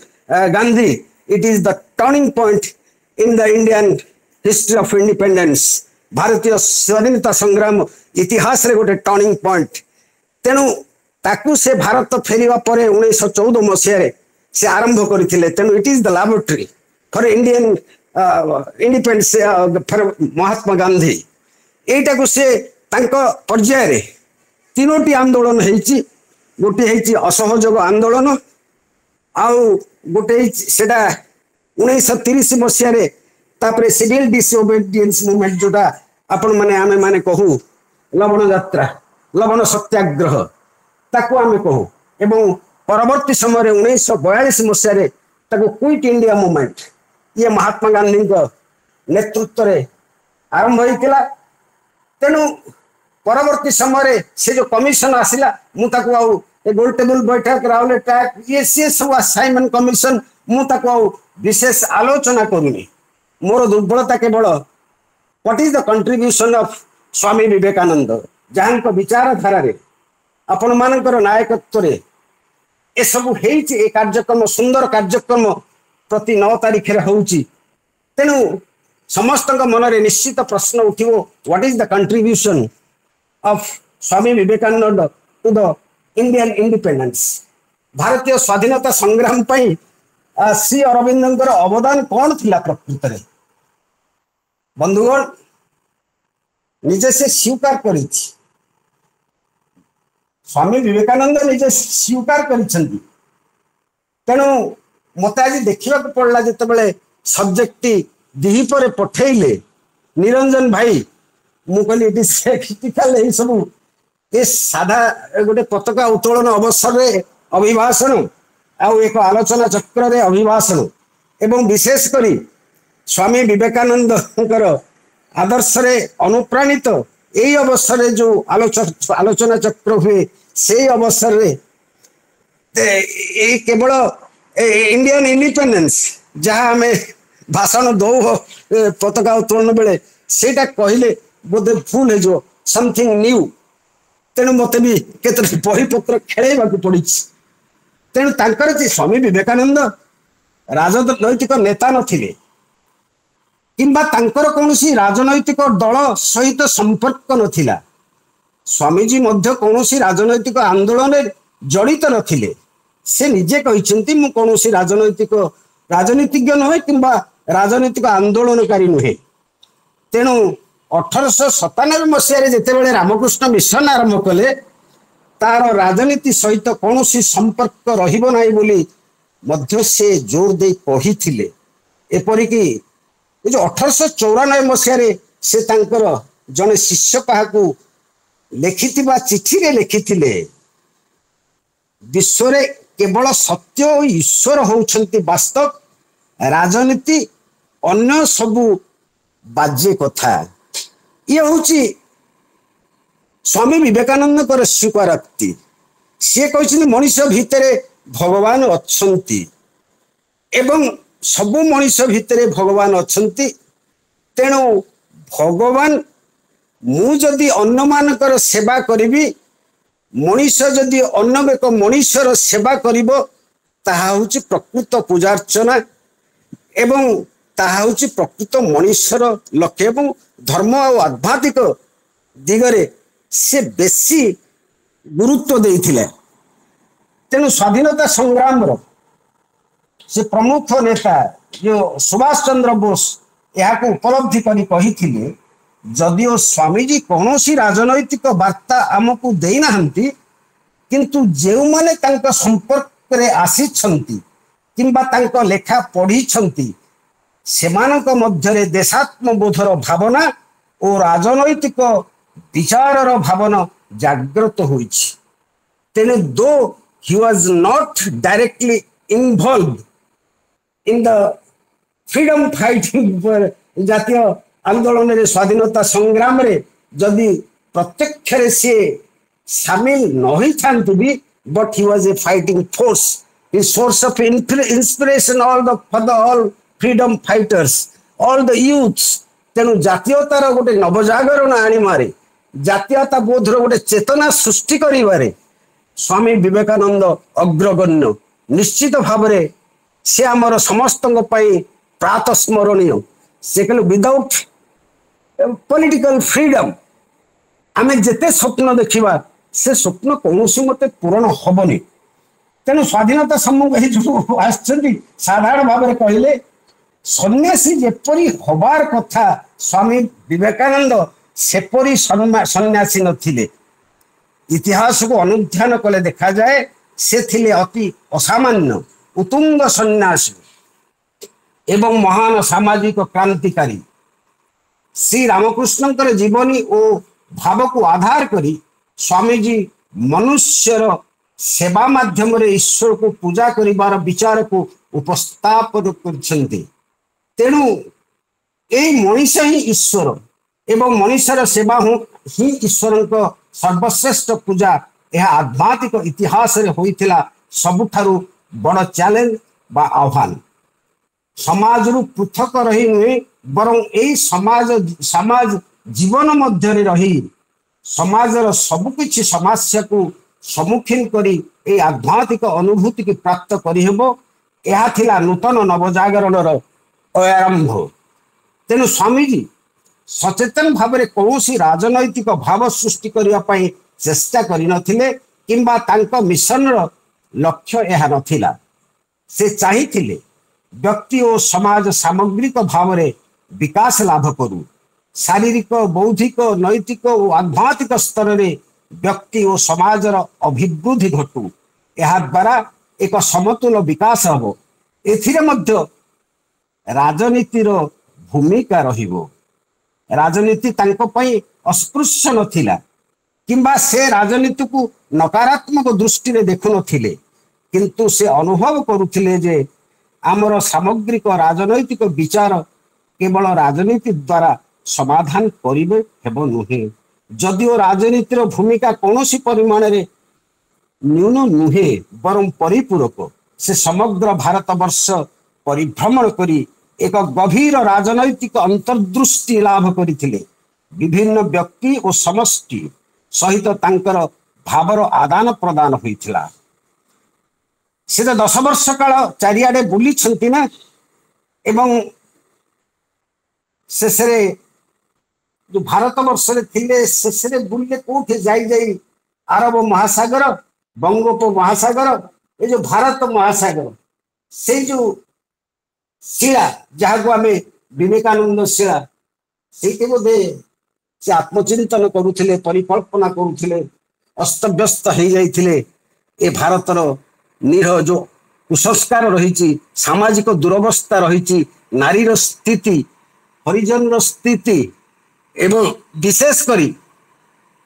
Gandhi, it is the turning point in the Indian history of independence. भारतीय स्वाधीनता संग्राम इतिहास रे गोटे टर्निंग पॉइंट तेणु ताकू से भारत फेरिवा परे 1914 मसीह से आरंभ करथिले तेणु it is the laboratory for Indian independence for Mahatma Gandhi एटा को से तांको पर्याय रे तीनोटी आंदोलन हेची गोटे हेची असहयोग आंदोलन आउ गोटे सेटा 1930 मसीह रे तापरे सिविल डिसोबीडियंस मूवमेंट जोटा आपण माने आमे माने कहू लवण यात्रा लवण सत्याग्रह ताको आमे कहू एवं परवर्ती समय रे 1942 मसीह रे ताको क्विट इंडिया मूवमेंट ये महात्मा गांधी को नेतृत्व रे आरंभ होइतिला तेनु परवर्ती समय से जो कमिशन आसिला मु ताको आउ ए गोल टेबल बैठक राउले टैक ये से सब असाइनमेंट कमिशन मु ताको आउ विशेष आलोचना करूनी मोर दुर्बलता केवल what is the contribution of Swami Vivekananda जहां को विचारधारा रे आपण मानकर नायकत्व रे ए सब हेइची ए कार्यक्रम सुंदर कार्यक्रम प्रति 9 तारिख रे होउची तेनु समस्त मन रे निश्चित प्रश्न उठिबो what is the contribution of Swami Vivekananda to the Indian independence भारतीय स्वाधीनता संग्राम पई श्री अरविंदर अवदान कौन थिला प्रकृत रे बंधुगण निजे से स्वीकार करी स्वामी विवेकानंद निजे स्वीकार करिसंती तेणु मते आज देखिबा पड़ला जते बेले सब्जेक्ट दिही परे पठेइले निरंजन भाई मु कहली इट इज क्रिटिकल ए सब ए साधा गोटे पताका उत्तोलन अवसर रे अभिभाषण आउ एक आलोचना चक्र रे अभिभाषण एवं विशेष करी स्वामी विवेकानंद आदर्श रे अनुप्राणित यही अवसर रे जो आलोचना चक्र हुए से अवसर रे केवल इंडियन इंडिपेंडेंस जहाँ आम भाषण दौ पताका उत्तोलन बेले सेटा कहले बोधे भूल है समथिंग न्यू तेणु मत भी केते बही पत्र खेलवा पड़ी तेणु तांकर स्वामी विवेकानंद राजनैतिक नेता नथिले किंबा तांकर कौनसी राजनैतिक दल सहित संपर्क नथिला स्वामीजी मध्य कौनसी राजनैतिक आंदोलन जड़ित नथिले से निजे कहिसेंती मु कौनसी राजनीतिज्ञ नुहे किंबा राजनैतिक आंदोलनकारी नुहे तेणु 1897 मसीह जितेबाला रामकृष्ण मिशन आरंभ कले तार राजनीति सहित कौन संपर्क रहिबो नाही बोली मध्य से जोर दे कहिथिले एपरिकी जो 1894 मसीह से तांकर जने शिष्य काहाकू लिखिथिबा चिठी रे लिखिथिले विश्व रे केवल सत्य और ईश्वर होउछंती वास्तव राजनीति अन्य सबु बाज्य कथा ये होची स्वामी विवेकानंद कर स्वीकारोक्ति सी कहते मनुष्य भितर भगवान अच्छंती एवं सबु मनुष्य भितर भगवान अच्छंती तेणु भगवान मु जदि अन्य मानकर सेवा करी मनुष्य जदि अन्य एक मनुष्यर सेवा करिबो ताहा होची प्रकृत पूजार्चना एवं ताहा होची प्रकृत मनुष्यर लक्ष्य एवं धर्म और आध्यात्मिक दिगरे से बेसी गुरुत्व देइथिले तेणु स्वाधीनता संग्राम से प्रमुख नेता जो सुभाष चंद्र बोस यहाँ उपलब्धि करी जदिओ स्वामीजी कौन सी राजनैतिक वार्ता आमको देना किंतु जो माने तांका संपर्क रे आसी किंबा तांका लेखा पढ़ी सेमानक मध्यरे देशात्मबोधर भावना और राजनैतिक विचारर भावना जागृत होइछि। तेणु दो he was not directly involved in the freedom fighting जातीय आंदोलन रे स्वाधीनता संग्राम रे जदि प्रत्यक्ष रे से शामिल न होई थांतु भी but he was a fighting force, a source of inspiration for the all freedom fighters, all the youths। तेणु जातीयतार गोटे नवजागरण आनिमारे जातीयता बोधर गोटे चेतना सृष्टि करिवारे स्वामी विवेकानंद अग्रगण्य। निश्चित भाव से आमर समस्त प्रात स्मरणीय। से कहले विदाउट पॉलिटिकल फ्रीडम आमे जेते स्वप्न देखिबा से स्वप्न कौन मते पूरण हबनी। तेणु स्वाधीनता सम्मुख जो आश्चर्य साधारण भाव कहले सन्यासी जेपरी हबार कथा स्वामी विवेकानंद सेपरी सन्यासी नथिले। इतिहास को अनुध्यान कले देखा जाए से थिले अति असामान्य उतुंग सन्यासी एवं महान सामाजिक क्रांतिकारी। श्री रामकृष्ण जीवनी और भाव को आधार करी स्वामीजी मनुष्यर सेवा माध्यम रे ईश्वर को पूजा करिवार विचार को उपस्थापन करछन्ति। तेणु ए मनीषा ही ईश्वर एवं मनीषर सेवा ही ईश्वर सर्वश्रेष्ठ पूजा यह आध्यात्मिक इतिहास रे होइथिला सबुठारु बड़ चैलेंज बा आह्वान। समाज रु पृथक रही नुहे बरं ए समाज जीवन मध्य रही समाजर सबुकिछि समस्या को सम्मुखीन करी ए आध्यात्मिक अनुभूति की प्राप्त करी हेबो। यह थिला नूतन नवजागरणर आरंभ। तेणु स्वामीजी सचेतन भाव में कौन राजनैतिक भाव सृष्टि करने चेष्टा करनथिले किंबा तांको मिशन लक्ष्य यह नथिला। से चाहिथिले व्यक्ति और समाज सामग्रिक भाव में विकास लाभ करू। शारीरिक बौद्धिक नैतिक और आध्यात्मिक स्तर में व्यक्ति और समाजर अभिवृद्धि घटू। यह द्वारा एक समतुल विकास हम। एथिरे मध्य राजनीतिर भूमिका रहिबो। राजनीति तांको पई अस्पृश्य नथिला किंबा से राजनीति को नकारात्मक दृष्टि रे देखु नथिले किंतु से अनुभव करुथिले जे आमर सामग्रिक राजनैतिक विचार केवल राजनीति द्वारा समाधान करिबे हेबो नुहे। जदिओ राजनीतिर भूमिका कौनसी परिमाण रे न्यून नुहे बरं परिपूरक। से समग्र भारत वर्ष परिभ्रमण करी एक गभीर राजनैतिक अंतर्दृष्टि लाभ करथिले। विभिन्न व्यक्ति और समष्टि सहित तांकर भावर आदान प्रदान होइथिला। से 10 वर्ष काल चारियाडे बुली छंती ना एवं शेषरे जो भारत वर्ष रे थिले शेषरे बुले कोठे जाई जाई अरब महासागर बंगोप महासागर ये जो भारत महासागर से जो शिला जहाँ को आम विवेकानंद शिला से बोधे से आत्मचिंतन करुले परिकल्पना करुले अस्तव्यस्त हो जाइए। ए भारतर निर जो कुसंस्कार रही सामाजिक दुरवस्था रही नारीर स्थिति हरिजन स्थिति एवं विशेष करी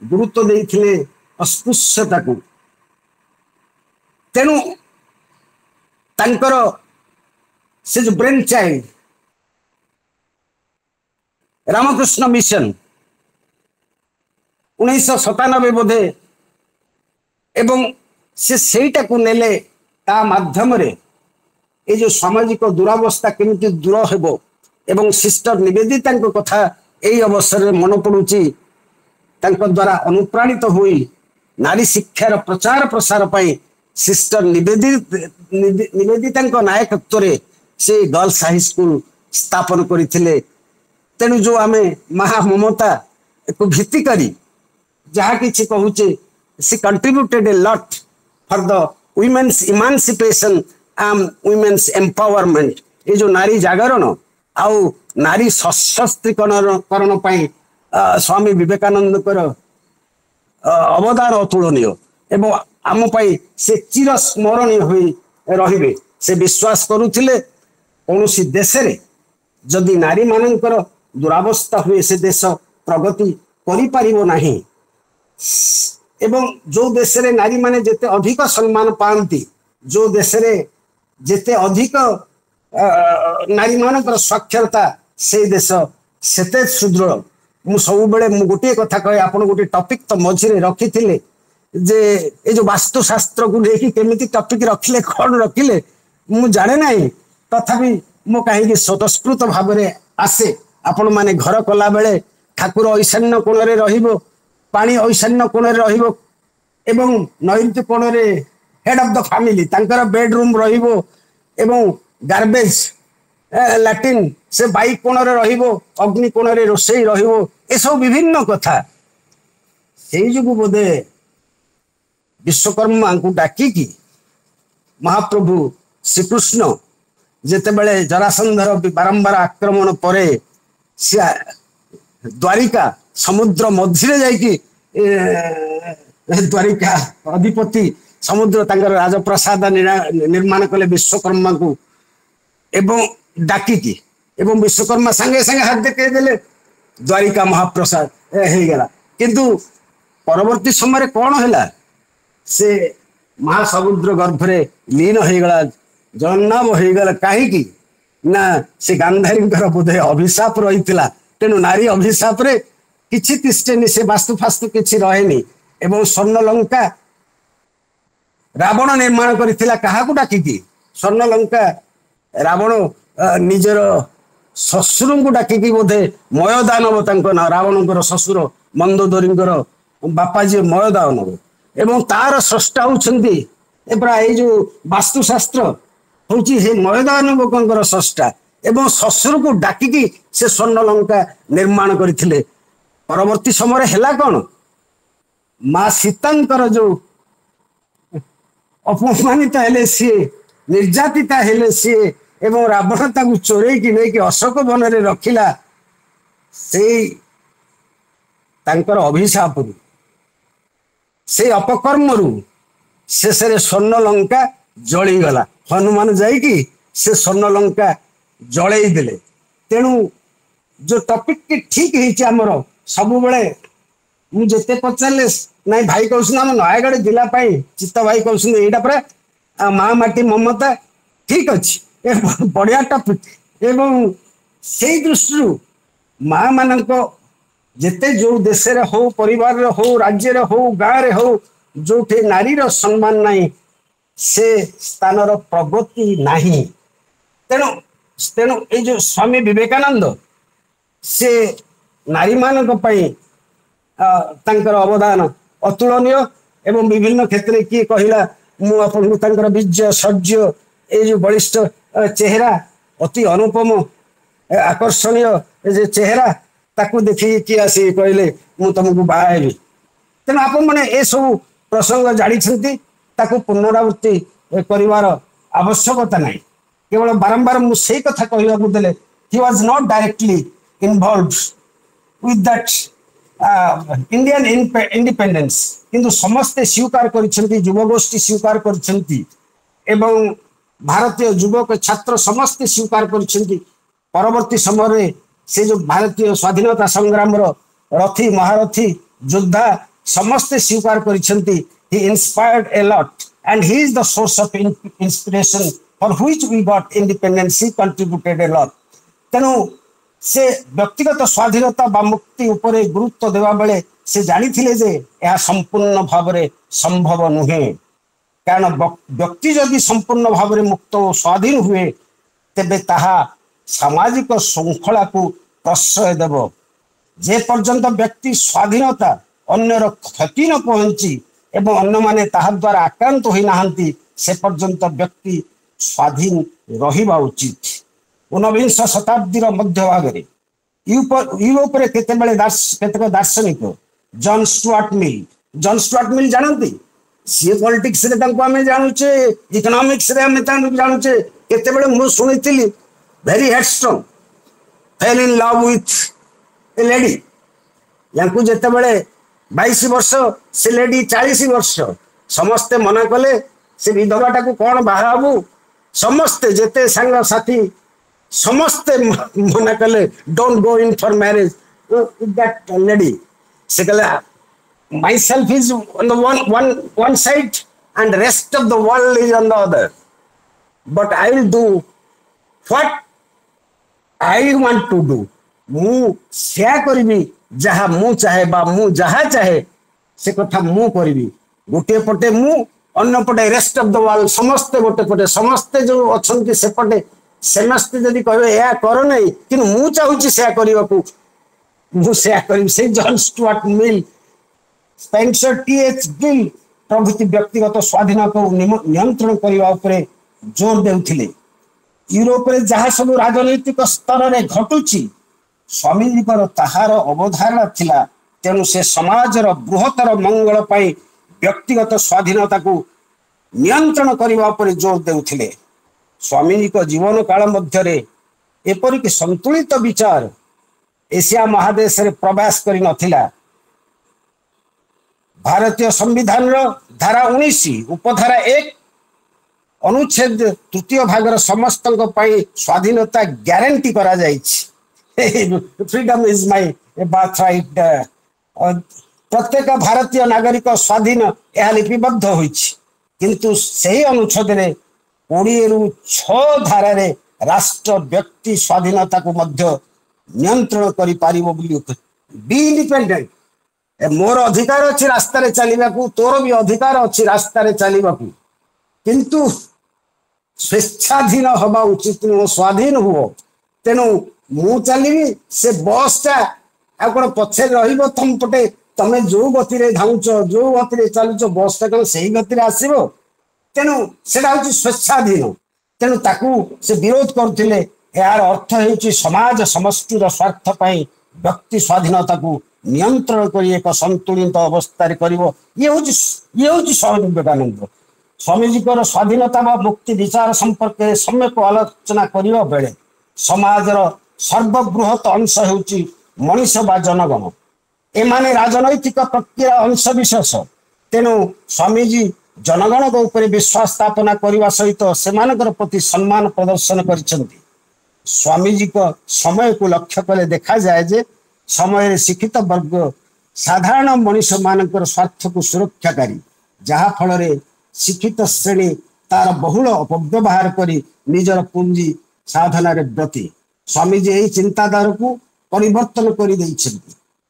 गुरुत्व देइथिले अस्पृश्यता को। तेणु तांकर से जो ब्रेन चाइल्ड रामकृष्ण मिशन 1997 बोधे एवं से सेटा को नेले ता माध्यम रे ये जो सामाजिक दुरावस्था केमिति दूर हेबो एवं सिस्टर निवेदिता कथा यही अवसर में मन पड़ुची। तांको द्वारा अनुप्राणित हुई नारी शिक्षार प्रचार प्रसार पाई सिस्टर निवेदिता नायकत्व रे से गर्ल्स हाई स्कूल स्थापन करथिले। तेणु जो आमे महा ममता को भित्ति करी जहाँ किछि कहूचे she contributed a lot for the women's emancipation and women's empowerment ये जो नारी जागरण आउ नारी सशस्त्रीकरण ପାଇଁ स्वामी विवेकानंद अवदान अतुलनीय एवं आम पाई से चिर स्मरणीय होई रहिबे से विश्वास करुथिले कौनसी देश रे जदि नारी मानकर दुरावस्था हुए से देश प्रगति करि परिबो नाही एवं जो देश रे नारी माने जेते अधिक सम्मान पांती जो देश रे जेते अधिक नारी मानकर साक्षरता से देश सेते सुदृढ़ मु सब बेले मु गोटे कथा कहे आपण गोटे टॉपिक तो मझिरे रखी थिले जे ए जो वास्तुशास्त्र को लेकी केमिति टॉपिक रखिले कोन रखिले मु जाने नाही तथापि मु कहीं स्वतस्फूर्त भाव में आसे आपण माने घर कला बेले ठाकुर ईशान्य कोण रे रहिबो पानी ईशान्य कोण रे रहिबो एवं नैऋत्य कोण रे हेड ऑफ द फैमिली तांकर बेडरूम रहिबो एवं गार्बेज लैट्रिन से बाइक कोण रे रहिबो अग्नि कोण रे रोसई रहिबो ए सब विभिन्न कथा सेई जुगु बोधे विश्वकर्मा को डाकी की महाप्रभु श्रीकृष्ण जेतेबेले जरासंधर बारंबार आक्रमण परे से द्वारिका समुद्र मझिरे जाइकी द्वारिका अधिपति समुद्र तांकर राजप्रसाद निर्माण कले विश्वकर्मा को एवं डाकी की एवं विश्वकर्मा संगे संगे हाथ देखे देले द्वारिका महाप्रसाद हे गला किंतु परवर्ती समय कौन हैला से महासमुद्र गर्भरे लीन हो गला जन्नाम हो गला कहीं ना से गांधारी बोधे अभिशाप रही तेणु नारी अभिशाप रे किछि तिष्ठेनी से वास्तु फास्तु किछि रहेनी एवं स्वर्ण लंका रावण निर्माण करथिला काहाकू डाकिकी स्वर्ण लंका रावण निजर ससुर को डाकिकी बोधे मयदानव तांको ना रावणकर ससुर मंदोदरींकर बापा जी मयदानव एवं तार स्रष्टा होउछंती एपरा ए जो वास्तुशास्त्र होउची हे मयदानवकर स्रष्टा एवं ससुर को डाकिकी से स्वर्ण लंका निर्माण करथिले परवर्ती समय हैला कोन मां सीतांकर जो अपमानित हेले सी निर्यातिता हेले सी एवं रावण ताकू चोरे की नहीं कि अशोक वन रे रखिला से तांकर अभिशाप से अपकर्म रु शेष स्वर्ण लंका जली गला हनुमान जाइकी से स्वर्ण लंका जलई देले तेणु जो टॉपिक की ठीक है आमर सब बेले मुझे पचारे ना भाई कहते आम नयगढ़ जिला चित्त भाई कहते यहाँ पर माँ माटी ममता ठीक अच्छे बढ़िया टॉपिक एवं से दृष्टि माँ मान जेते जो देश हो परिवार हो राज्य हो गाँव रे हो जो नारी सम्मान नहीं से स्थान प्रगति नहीं तेणु तेणु ये जो स्वामी विवेकानंद से नारी मान अवदान अतुलनीय एवं विभिन्न क्षेत्र में किए कहला मुझे विजय शौर्य ये जो बलिष्ठ चेहरा अति अनुपम आकर्षणीय चेहरा ताकू देखी किए आसी कहले मु तुमको बाहेबी तेणु आप मैंने ये सब प्रसंग जानी ताकू पुनरावृत्ति करिवार आवश्यकता नहीं केवल बारंबार मुझे कथा कहवाक देले he was not directly involved with that Indian independence किंतु समस्ते स्वीकार करिसेंती युवगोष्ठी स्वीकार करिसेंती एवं भारतीय युवक छात्र समस्ते स्वीकार करिसेंती परवर्ती समय से जो भारतीय स्वाधीनता संग्राम रथी महारथी योद्धा समस्ते स्वीकार करिसेंती he inspired a lot and he is the source of inspiration for which we got independence he contributed a lot तेणु से व्यक्तिगत स्वाधीनता बा मुक्ति उपरे गुरुत्व देवा बेले से जानी थिले जे यह संपूर्ण भाव में संभव नुहे कारण व्यक्ति जदि संपूर्ण भाव में मुक्त और स्वाधीन हुए तेबे ताहा सामाजिक श्रृंखला को प्रश्रय देव जे पर्यंत व्यक्ति स्वाधीनता अन्यर क्षति न पहुंची एवं अन्य माने ताहा द्वारा आक्रांत होई नाहंती से पर्यंत व्यक्ति स्वाधीन रहिबा उचित 19 शताब्दी मध्य भाग में यूरोप रे केतेबेले केतेक दार्शनिक जॉन स्टुआर्ट मिल जानती सी पॉलिटिक्स रे तांको आमे जानुचे इकोनॉमिक्स रे आमे तांको जानुचे केतेबेले मु सुनिथिली very headstrong fell in love with a lady यांकु जेतेबेले 22 वर्ष से लेडी 40 वर्ष समस्ते मना कले से विधवाटा को कौन बाहाबू समस्ते जेते सांग साथी समस्ते मना कले don't go in for marriage that lady से कले my self is on the one side and rest of the world is on the other but I will do what I want to do मु सेया करिबी जहा मु चाहे बा मु जहा चाहे से कथा मु करिबी गोटे पटे मु अन्य पटे रेस्ट ऑफ द वर्ल्ड समस्ते गोटे पटे समस्ते जो अछंती से पटे समस्ते जदी कहबे या करो नहीं कि मु चाहूची सेया करिबाकू मु सेया करिबी से John Stuart Mill Spencer T H Gill प्रभृति व्यक्तिगत स्वाधीनता को नियंत्रण करने उपरे जोर देउथिले यूरोप रे जहा सब राजनीतिक स्तर रे घटुची स्वामीजीकर ताहार अवधारणा थिला तेणु से समाजर बृहत्तर मंगल पाई व्यक्तिगत स्वाधीनता को नियंत्रण करने उपरे जोर देउथिले स्वामीजी को जीवन काल मध्य रे एपरिक संतुलित विचार एशिया महादेश रे प्रवेश करि नथिला भारतीय संविधान धारा 19 उपधारा 1 अनुच्छेद 3 भागर समस्त स्वाधीनता ग्यारंटी करा freedom is my birth right प्रत्येक भारतीय नागरिक स्वाधीन यह लिपिबद्ध होइछि किंतु सही अनुच्छेद रे 20 रु 6 धारा रे राष्ट्र व्यक्ति स्वाधीनता को मध्य नियंत्रण करि पारिबो बोली बी इंडिपेंडेंट मोर अधिकार अच्छी रास्ता रे चलने को तोर भी अधिकार अच्छी रास्ता रे चलने को किंतु स्वेच्छाधीन हवा उचित नुह स्वाधीन हुओ तेणु मु चलि से बस टा आ कोन पछे रहिबो तुम पटे तमे जो गति रे धाउछ जो गति रे चलुछ बस टा कोन सही गति रे आसीबो तेणु सेटा होची स्वेच्छाधीन तेणु ताकू से विरोध करथिले यार अर्थ हेउची समाज समष्टिर स्वार्थ पई व्यक्ति स्वाधीनता को नियंत्रण कर एक संतुलित अवस्था ये हूँ स्वामी विवेकानंद स्वामीजी स्वाधीनता व मुक्ति विचार संपर्क सम्यक आलोचना करने बेले समाजर सर्वबृहत अंश होची मनीष बा जनगण एमाने राजनैतिक प्रक्रिया अंश विशेष तेणु स्वामीजी जनगण को ऊपर विश्वास स्थापना करने सहित सेमानकर प्रति सम्मान प्रदर्शन करिसेंती स्वामीजी को समय को लक्ष्य कले देखा जाए जे समय शिक्षित वर्ग साधारण मनीष मानकर स्वार्थ को सुरक्षाकारी जहा फल शिक्षित श्रेणी तार बहुल अपव्यवहार करी निजर पुंजी साधन ब्रती स्वामीजी यही चिंताधारा को परिवर्तन कर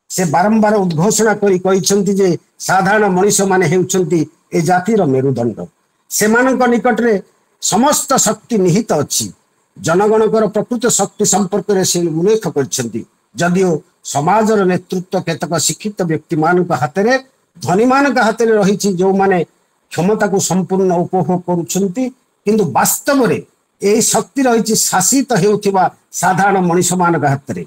से बारंबार उद्घोषणा करी साधारण मनीष माने हेउछंती ए जातिर मेरुदंड से निकट रे समस्त शक्ति निहित अच्छी जनगणकर प्रकृत शक्ति संपर्क में से उल्लेख करछंती जदियो समाजर नेतृत्व केतक शिक्षित व्यक्ति मान हाथ में धनी मान हाथ में रही जो माने क्षमता को संपूर्ण उपभोग करुछंती किंतु वास्तव में यही शक्ति रही शासित हेउथिबा साधारण मनीष मान हाथ में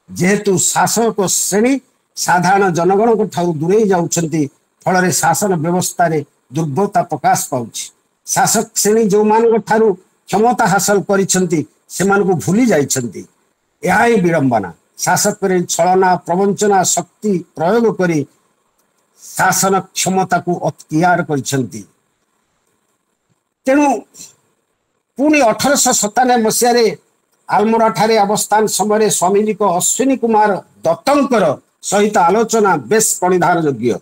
जेहेतु शासक श्रेणी साधारण जनगण को ठारू दूरे जाउछंती फल शासन व्यवस्था रे दुर्बलता प्रकाश पाउछि शासक श्रेणी जो मान ठारू क्षमता हासिल करिछंती सेमान को भूली जाइछंती यह ही विडंबना शासक छलना प्रवंचना शक्ति प्रयोग करी शासन क्षमता को अख्तियार करिछंती तेणु पुणी 1897 मसीह आलमोड़ा ठारे अवस्थान समय स्वामीजी को अश्विनी कुमार दत्तंकर सहित आलोचना बेस परिधान योग्य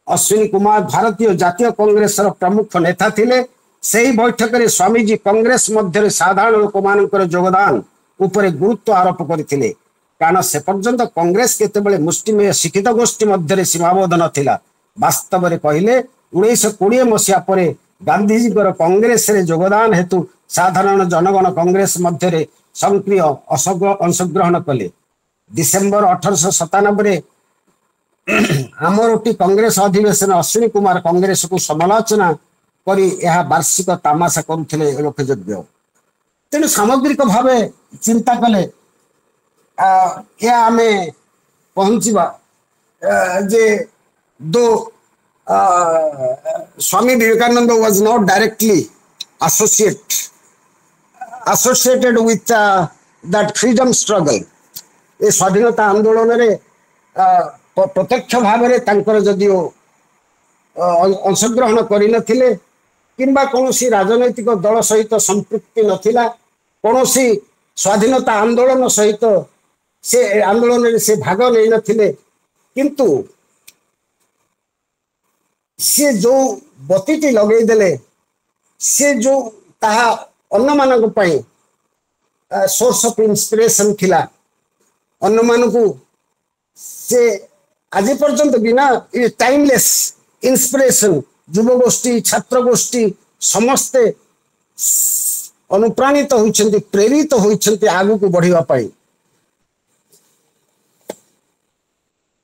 अश्विनी कुमार भारतीय जातीय कांग्रेस प्रमुख नेता थिले सेही बैठक में स्वामीजी कांग्रेस मध्य साधारण लोक मानकर योगदान उपरे गुरुत्व आरोप करथिले कारण से पर्यंत कांग्रेस केतेबेले मुष्टिमेय शिक्षित गोष्ठी मध्य सीमाबद्ध नथिला वास्तव में कहले 1920 मसीहा पर गांधीजी कांग्रेस रे योगदान हेतु साधारण जनगण कांग्रेस मध्य सक्रिय अंशग्रहण कले डिसेम्बर 1897 आमरोटी कांग्रेस अधिवेशन अश्विनी कुमार कांग्रेस को समालोचना करी यह वार्षिक तामाशा करुथिले लोकयोग्य तेणु सामग्रिक भाव चिंता कले या आमे पहुंचवा जे दो Swami Vivekananda was not directly associated with that freedom struggle. ए स्वाधीनता आंदोलन रे प्रत्यक्ष भाव में तांकर जदियो अंशग्रहण करि नथिले किंबा कोनोसी राजनैतिक दल सहित संपृक्ति नथिला कोनोसी स्वाधीनता आंदोलन सहित से आंदोलन रे से भाग नै नथिले किंतु से जो बतीटी लगे देले से जो ताहा अन्य मानक पई सोर्स ऑफ इंस्पिरेशन थिला अन्य मानकू से आज पर्यंत बिना टाइमलेस इंस्पिरेशन युव गोष्ठी छात्र गोष्ठी समस्ते अनुप्राणित होइछन्ति प्रेरित होइछन्ति आगु को बढ़िवा पाई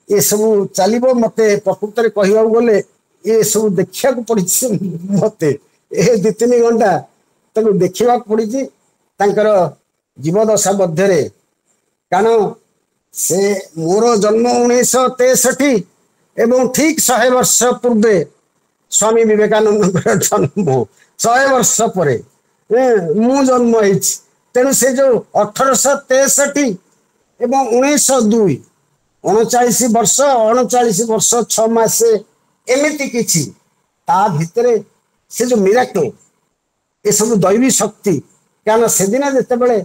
ये सब चलिबो मते प्रकृत रे कहिबा गले ये सब देखिया को पड़ी मते ए 2-3 घंटा तक देखिबा पड़ी तांकर जीवदशा मध्य रे कारण से मोर जन्म 1963 एवं ठीक 100 वर्ष पूर्वे स्वामी विवेकानंद जन्म 100 वर्ष पर मु जन्म तेणु से जो 1863 एवं 1902 39 वर्ष 6 मास एमती किछि ता भितरे से जो मिराकल ये सब दैवी शक्ति कारण से दिन जेते बेले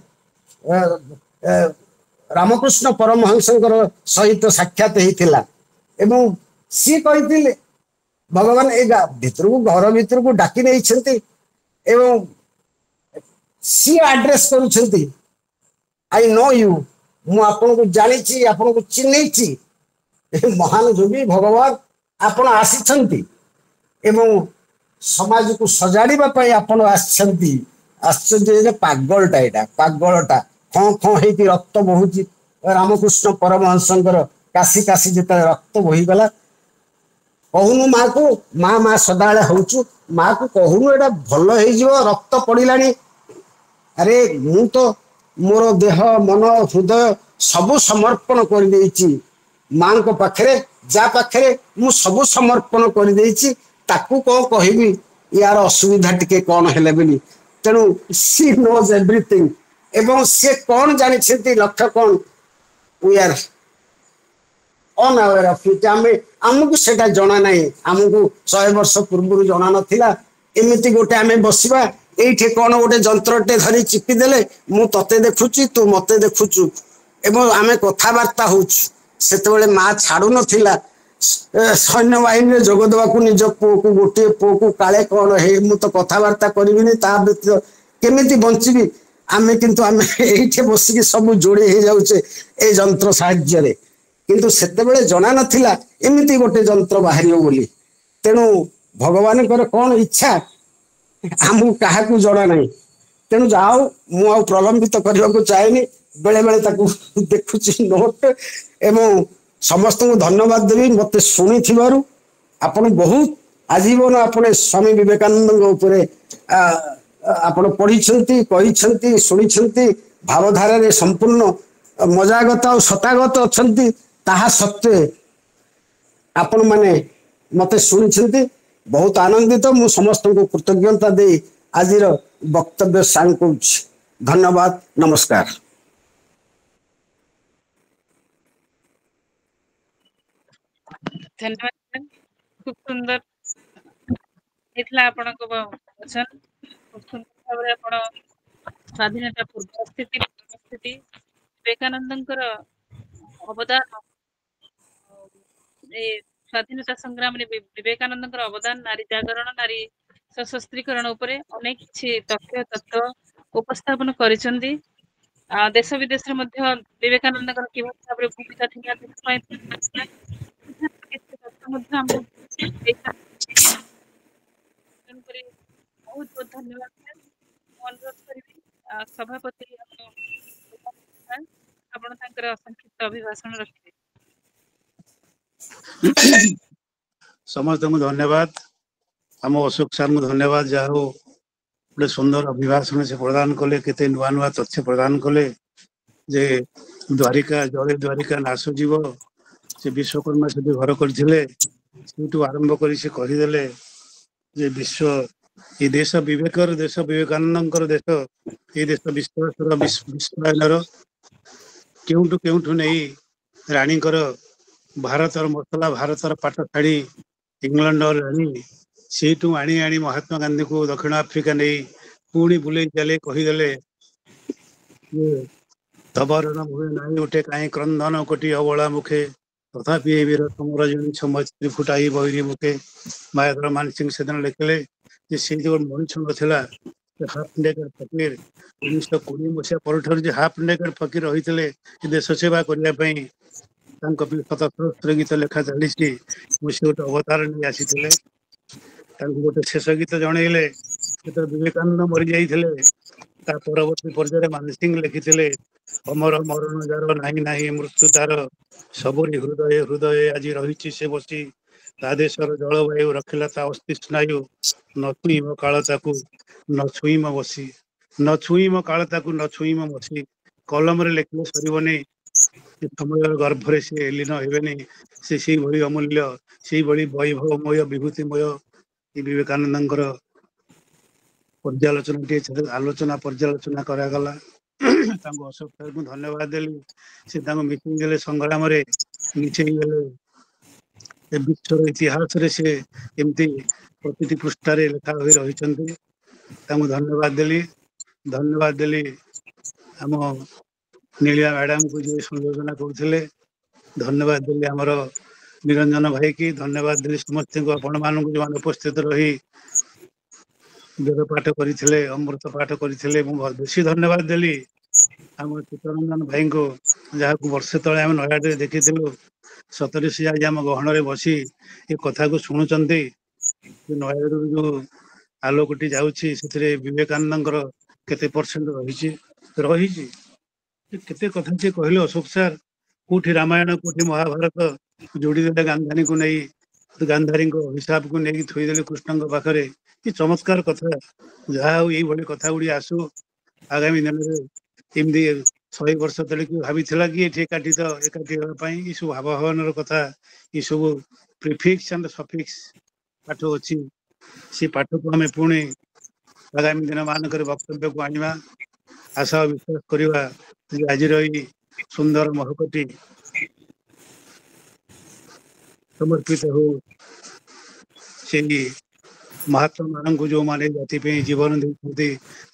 रामकृष्ण परमहंसंकर सहित साक्षात होता एवं सी कही भगवान ए भीतर को घर भीतर को डाकी नहीं एवं सी आड्रेस करुछंती आई नो यू मु आपन को जानी आपन को चिन्हैछि महान योगी भगवान आपन आसीछंती एवं समाज को सजाड़िबा पई आपन आछंती आश्चर्य पागलटा एटा पागलटा खं खं हेती रक्त बहुची रामकृष्ण परमहंसंकर काशी काशी जेता रक्त बही गला कहूनु माँ को माँ सदाले होचु माँ को कहूनु एटा भल हे जिवो रक्त पड़िलानी अरे मु तो मोर देह मन हृदय सबु समर्पण कर देइछि माँ को पाखरे जा पाखरे मु सबु समर्पण कर देइछि ताकू को कहबी यार असुविधा टिके कोन हेले बेली तेणु सी नोज एवरीथिंग एवं से कौन जानी लक्ष्य कौन we are unaware of it आमको सेटा जना नहीं आमको 100 वर्ष पूर्व जना नथिला एमिति गोटे आमे बसिबा एठी कौन गोटे जंत्रटे धरी चिपी देले मु तते देखुची तू मते देखुचु एवं आमे कथावार्ता होछु सेतेबेले माँ छाड़ू नथिला सैन्य बाहिनी जोग देवाकू निज पुओ को गोटे पुओ को काले कौन हे मु तो कथावार्ता करिबिनी ता व्यतीत केमिति बंचिबी आमे किंतु आमे एठे बसिकी सब जोड़ी हे जाउचे ए जंत्र साहाय्य रे किंतु सेतेबेले जना नथिला एमिति गोटे जंत्र बाहरियो बोली तेणु भगवान कर कौन इच्छा आमु काहा को जना नहीं तेणु जाओ मु आ प्रलंबित करबा को चाहेनी बेले बेले ताकू देखुची नोट एवं समस्त को धन्यवाद देवी मते सुनी थिबारु आपण बहुत आजीवन आपण स्वामी विवेकानंद उपरे आपण पढ़ी कही शुणी भावधारा रे संपूर्ण मजागत और सतागत अच्छा ताहा सत्वे आपण माने मते शुणी बहुत आनंदित मु समस्त को कृतज्ञता दे आज वक्तव्य सांग को धन्यवाद नमस्कार। धन्यवाद खूब सुंदर इतला आपण को वचन खूब सुंदर भाव आपण स्वाधीनता पूर्व स्थिति विवेकानंदंकर अवदान ए स्वाधीनता संग्राम रे विवेकानंदंकर अवदान नारी जागरण नारी सशस्त्रीकरण उपरे अनेक किछि तथ्य उपस्थापन करिसंदी देश विदेश रे मध्य विवेकानंदंकर कि भाबरे भूमिका थिला बहुत बहुत धन्यवाद अनुरोध करी सभापति आपण तांकर संक्षिप्त अभिभाषण रखिबे। समस्त को धन्यवाद आम अशोक सर को धन्यवाद जहाँ गोटे सुंदर अभिभाषण से प्रदान कले केते नुआ नुआ तथ्य प्रदान कले जे द्वारिका जड़े द्वारिका नाश जीव से विश्वकर्मा से घर करथिले ସେଇଠୁ ଆରମ୍ଭ କରି ସେ କହିଦେଲେ ଯେ ବିଶ୍ୱ ଏ ଦେଶ ବିବେକର ଦେଶ, ବିବେକାନନ୍ଦଙ୍କର ଦେଶ, ଏ ଦେଶ ବିଶ୍ୱାସର ବିଶ୍ୱାୟନର କେଉଁଠୁ କେଉଁଠୁ ନେଇ ରାଣୀଙ୍କର ଭାରତର ମସଲା, ଭାରତର ପାଟ ଛାଡ଼ି ଇଂଲଣ୍ଡର ରାଣୀ ସେଇଠୁ ଆଣି ଆଣି ମହାତ୍ମା ଗାନ୍ଧୀଙ୍କୁ ଦକ୍ଷିଣ ଆଫ୍ରିକା ନେଇ ପୁଣି ବୁଲେଇ ଚାଲେ କହିଦେଲେ ଯେ ତବରଣ ହୁଏ ନାହିଁ ଉଠେ କାହିଁ କ୍ରନ୍ଦନ କୋଟି ଅବଳା ମୁଖେ, ତଥାପି ଏ ବୀର ତମର ଜଣେ ସମୟ ଫୁଟାଇ ବହିରି ମୁଖେ। ମାୟାଧର ମାନ ସିଂ ସେଦିନ ଲେଖିଲେ ଯେ ସେ ଯେଉଁ ମଣିଷ ନଥିଲା, ହାଫ୍ ନେକେଡ୍ ଫକୀର 1920 ପରଠାରୁ ଯେ ହାଫ୍ ନେକେଡ୍ ଫକୀର ରହିଥିଲେ ଦେଶ ସେବା କରିବା ପାଇଁ, ତାଙ୍କ ଶତସହସ୍ର ଗୀତ ଲେଖା ଚାଲିଛି। ସେ ଗୋଟେ ଅବତାର ନେଇ ଆସିଥିଲେ, ତାଙ୍କୁ ଗୋଟେ ଶେଷ ଗୀତ ଜଣେଇଲେ। ଯେତେବେଳେ ବିବେକାନନ୍ଦ ମରି ଯାଇଥିଲେ, ତା ପରବର୍ତ୍ତୀ ପର୍ଯ୍ୟାୟରେ ମାନସିଂ ଲେଖିଥିଲେ ଅମର ମରଣ ଯାର ନାହିଁ ନାହିଁ ମୃତ୍ୟୁ ତାର, ସବୁରି ହୃଦୟ ହୃଦୟ ଆଜି ରହିଛି ସେ ବସି, ତା ଦେଶର ଜଳବାୟୁ ରଖିଲା ତା ଅସ୍ତି ସ୍ନାୟୁ, ନ ଛୁଇଁବ କାଳ ତାକୁ ନ ଛୁଇଁମ ବସି, ନ ଛୁଇଁମ କାଳ ତାକୁ ନ ଛୁଇଁମ ବସି। କଲମରେ ଲେଖିଲେ ସରିବନି, ସମୟର ଗର୍ଭରେ ସେ ଲୀନ ହେବେନି। ସେ ସେଇଭଳି ଅମୂଲ୍ୟ, ସେଇଭଳି ବୈଭବମୟ ବିଭୂତିମୟ ଏ ବିବେକାନନ୍ଦଙ୍କର ପର୍ଯ୍ୟାଲୋଚନା କରାଗଲା। ତାଙ୍କୁ ଅଶୋକ ସାର୍ଙ୍କୁ ଧନ୍ୟବାଦ ଦେଲି। ସେ ତାଙ୍କୁ ମିଶେଇ ଦେଲେ ସଂଗ୍ରାମରେ, ମିଶେଇ ଗଲେ ଏ ବିଶ୍ୱର ଇତିହାସରେ ସେ ଏମିତି ପ୍ରତିଟି ପୃଷ୍ଠାରେ ଲେଖା ହୋଇ ରହିଛନ୍ତି। ତାଙ୍କୁ ଧନ୍ୟବାଦ ଦେଲି। ଆମ ନୀଳିଆ ମ୍ୟାଡାମକୁ ଯିଏ ସଂଯୋଜନା କରୁଥିଲେ, ଧନ୍ୟବାଦ ଦେଲି ଆମର ନିରଞ୍ଜନ ଭାଇକି, ଧନ୍ୟବାଦ ଦେଲି ସମସ୍ତଙ୍କୁ, ଆପଣମାନଙ୍କୁ ଯେଉଁମାନେ ଉପସ୍ଥିତ ରହି ବେଦ ପାଠ କରିଥିଲେ, ଅମୃତ ପାଠ କରିଥିଲେ। ମୁଁ ବେଶୀ ଧନ୍ୟବାଦ ଦେଲି ଆମ ଚିତ୍ତରଞ୍ଜନ ଭାଇଙ୍କୁ, ଯାହାକୁ ବର୍ଷେ ତଳେ ଆମେ ନୟାଗଡ଼ରେ ଦେଖିଥିଲୁ। ସତରେ ସେ ଆଜି ଆମ ଗହଣରେ ବସି ଏ କଥାକୁ ଶୁଣୁଛନ୍ତି। ନୟାଗଡ଼ରୁ ଯୋଉ ଆଲୋକଟି ଯାଉଛି, ସେଥିରେ ବିବେକାନନ୍ଦଙ୍କର କେତେ ପରସେଣ୍ଟ ରହିଛି। କେତେ କଥା ସେ କହିଲେ ଅଶୋକ ସାର୍, କୋଉଠି ରାମାୟଣ କୋଉଠି ମହାଭାରତ ଯୋଡ଼ିଦେଲେ ଗାନ୍ଧାରୀଙ୍କୁ ନେଇ, ଗାନ୍ଧାରୀଙ୍କ ଅଭିଶାପକୁ ନେଇକି ଥୋଇଦେଲେ କୃଷ୍ଣଙ୍କ ପାଖରେ। କି ଚମତ୍କାର କଥା। ଯାହା ହଉ ଏଇଭଳି କଥା ଗୁଡ଼ିଏ ଆସୁ ଆଗାମୀ ଦିନରେ। ଏମିତି 100 ବର୍ଷ ତଳେ କି ଭାବିଥିଲା କି ଏଠି ଏକାଠି ହେବା ପାଇଁ? ଏସବୁ ଭାବଭାବନାର କଥା, ଏସବୁ ପ୍ରିଫିକ୍ସ ଆଣ୍ଡ ସଫିକ୍ସ ପାଠ ଅଛି। ସେ ପାଠକୁ ଆମେ ପୁଣି ଆଗାମୀ ଦିନ ମାନଙ୍କରେ ବକ୍ତବ୍ୟକୁ ଆଣିବା। ଆଶା ଓ ବିଶ୍ୱାସ କରିବା ଯେ ଆଜିର ଏଇ ସୁନ୍ଦର ମହକଟି ସମର୍ପିତ ହଉ ସେଇ ମହାତ୍ମା ମାନଙ୍କୁ, ଯୋଉମାନେ ଜାତି ପାଇଁ ଜୀବନ ଦେଇଛନ୍ତି,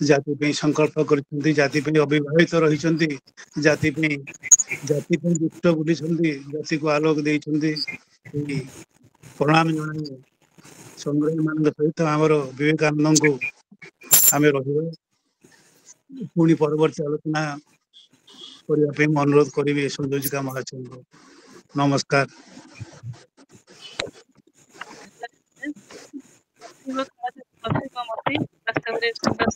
ଜାତି ପାଇଁ ସଂକଳ୍ପ କରିଛନ୍ତି, ଜାତି ପାଇଁ ଅବିବାହିତ ରହିଛନ୍ତି, ଜାତି ପାଇଁ ଦୁଷ୍ଟ ବୁଲିଛନ୍ତି, ଜାତିକୁ ଆଲୋକ ଦେଇଛନ୍ତି। ଏଇ ପ୍ରଣାମ ଜଣାଇ ସଂଗ୍ରାମୀ ମାନଙ୍କ ସହିତ ଆମର ବିବେକାନନ୍ଦଙ୍କୁ ଆମେ ରହିବା। ପୁଣି ପରବର୍ତ୍ତୀ ଆଲୋଚନା କରିବା ପାଇଁ ମୁଁ ଅନୁରୋଧ କରିବି ସଂଯୋଜିକା ମହାଶୟଙ୍କୁ। ନମସ୍କାର। ବାସ୍ତବରେ ସୁନ୍ଦର